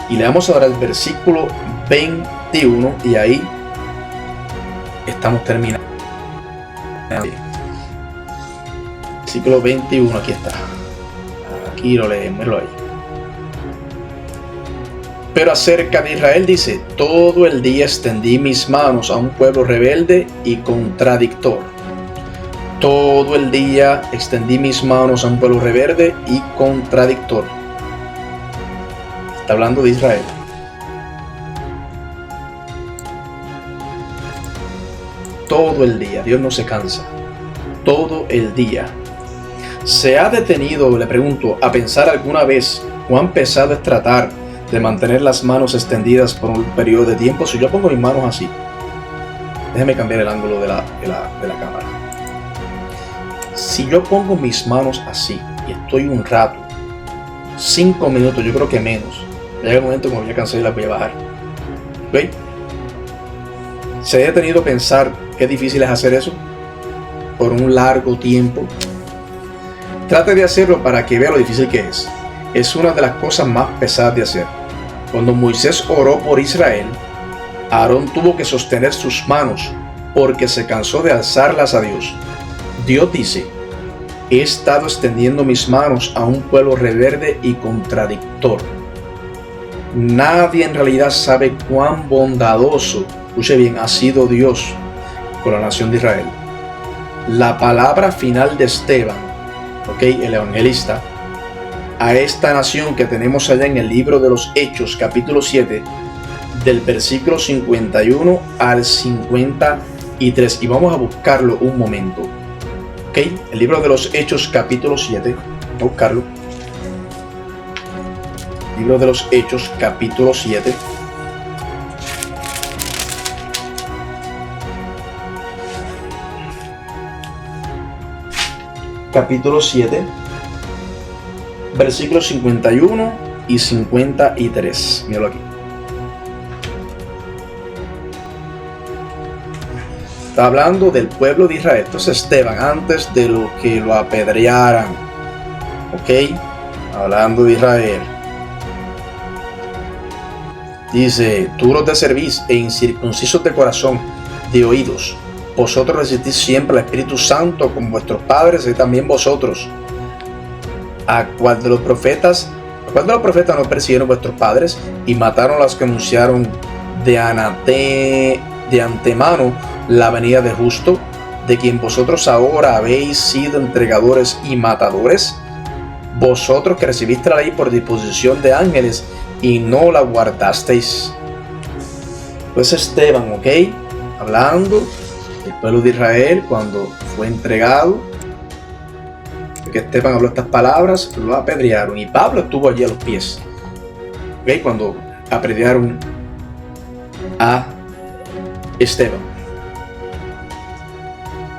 Y leamos ahora el versículo 21 y ahí estamos terminando. Versículo 21, aquí está. Aquí lo leemos, ahí. Pero acerca de Israel dice: todo el día extendí mis manos a un pueblo rebelde y contradictor. Todo el día extendí mis manos a un pueblo rebelde y contradictor. Está hablando de Israel. Todo el día, Dios no se cansa. Todo el día. ¿Se ha detenido, le pregunto, a pensar alguna vez cuán pesado es tratar de mantener las manos extendidas por un periodo de tiempo? Si yo pongo mis manos así, déjeme cambiar el ángulo de la cámara. Si yo pongo mis manos así y estoy un rato, 5 minutos, yo creo que menos, llega un momento que me voy a cansar y las voy a bajar. ¿Ve? ¿Se ha detenido a pensar qué difícil es hacer eso por un largo tiempo? Trate de hacerlo para que vea lo difícil que es. Es una de las cosas más pesadas de hacer. Cuando Moisés oró por Israel, Aarón tuvo que sostener sus manos porque se cansó de alzarlas a Dios. Dios dice: he estado extendiendo mis manos a un pueblo rebelde y contradictor. Nadie en realidad sabe cuán bondadoso, escuche bien, ha sido Dios con la nación de Israel. La palabra final de Esteban, el evangelista, a esta nación que tenemos allá en el libro de los Hechos, capítulo 7, del versículo 51 al 53. Y vamos a buscarlo un momento. El libro de los Hechos, capítulo 7. Vamos a buscarlo. Libro de los Hechos, capítulo 7. Capítulo 7. Versículos 51 y 53. Míralo aquí. Está hablando del pueblo de Israel. Entonces Esteban, antes de lo que lo apedrearan, hablando de Israel, dice: duros de cerviz e incircuncisos de corazón, de oídos, vosotros resistís siempre al Espíritu Santo con vuestros padres y también vosotros. ¿A cuál de los profetas no persiguieron vuestros padres y mataron a los que anunciaron de antemano la venida de justo, de quien vosotros ahora habéis sido entregadores y matadores? Vosotros que recibisteis la ley por disposición de ángeles y no la guardasteis. Pues Esteban, hablando del pueblo de Israel cuando fue entregado, que Esteban habló estas palabras, lo apedrearon y Pablo estuvo allí a los pies, cuando apedrearon a Esteban.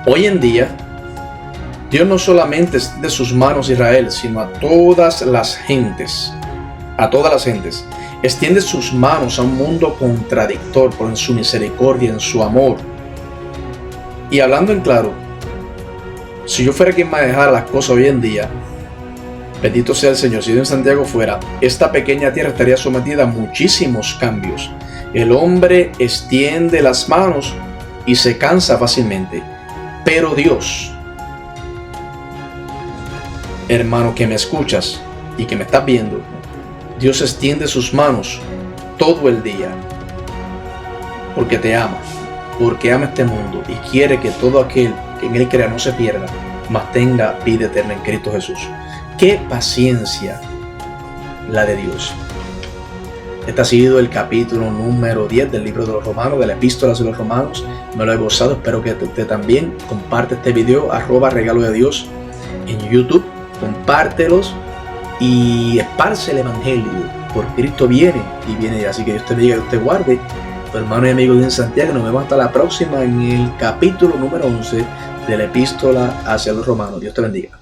Hoy en día, Dios no solamente es de sus manos a Israel, sino a todas las gentes. A todas las gentes. Extiende sus manos a un mundo contradictor por en su misericordia, en su amor. Y hablando en claro, si yo fuera quien manejara las cosas hoy en día, Bendito sea el Señor. Si Dios en Santiago fuera, esta pequeña tierra estaría sometida a muchísimos cambios. El hombre extiende las manos y se cansa fácilmente. Pero Dios, hermano que me escuchas y que me estás viendo, Dios extiende sus manos todo el día. Porque te ama. Porque ama este mundo y quiere que todo aquel que en él crea no se pierda, mas tenga vida eterna en Cristo Jesús. ¡Qué paciencia la de Dios! Este ha sido el capítulo número 10 del libro de los Romanos, de la epístola de los Romanos. Me lo he gozado, espero que usted también. Comparte este video, @regalo de Dios en YouTube. Compártelos y esparce el evangelio, porque Cristo viene y viene ya. Así que Dios te bendiga, Dios te guarde. Tu hermano y amigo Edwin Santiago. Nos vemos hasta la próxima en el capítulo número 11 de la epístola hacia los Romanos. Dios te bendiga.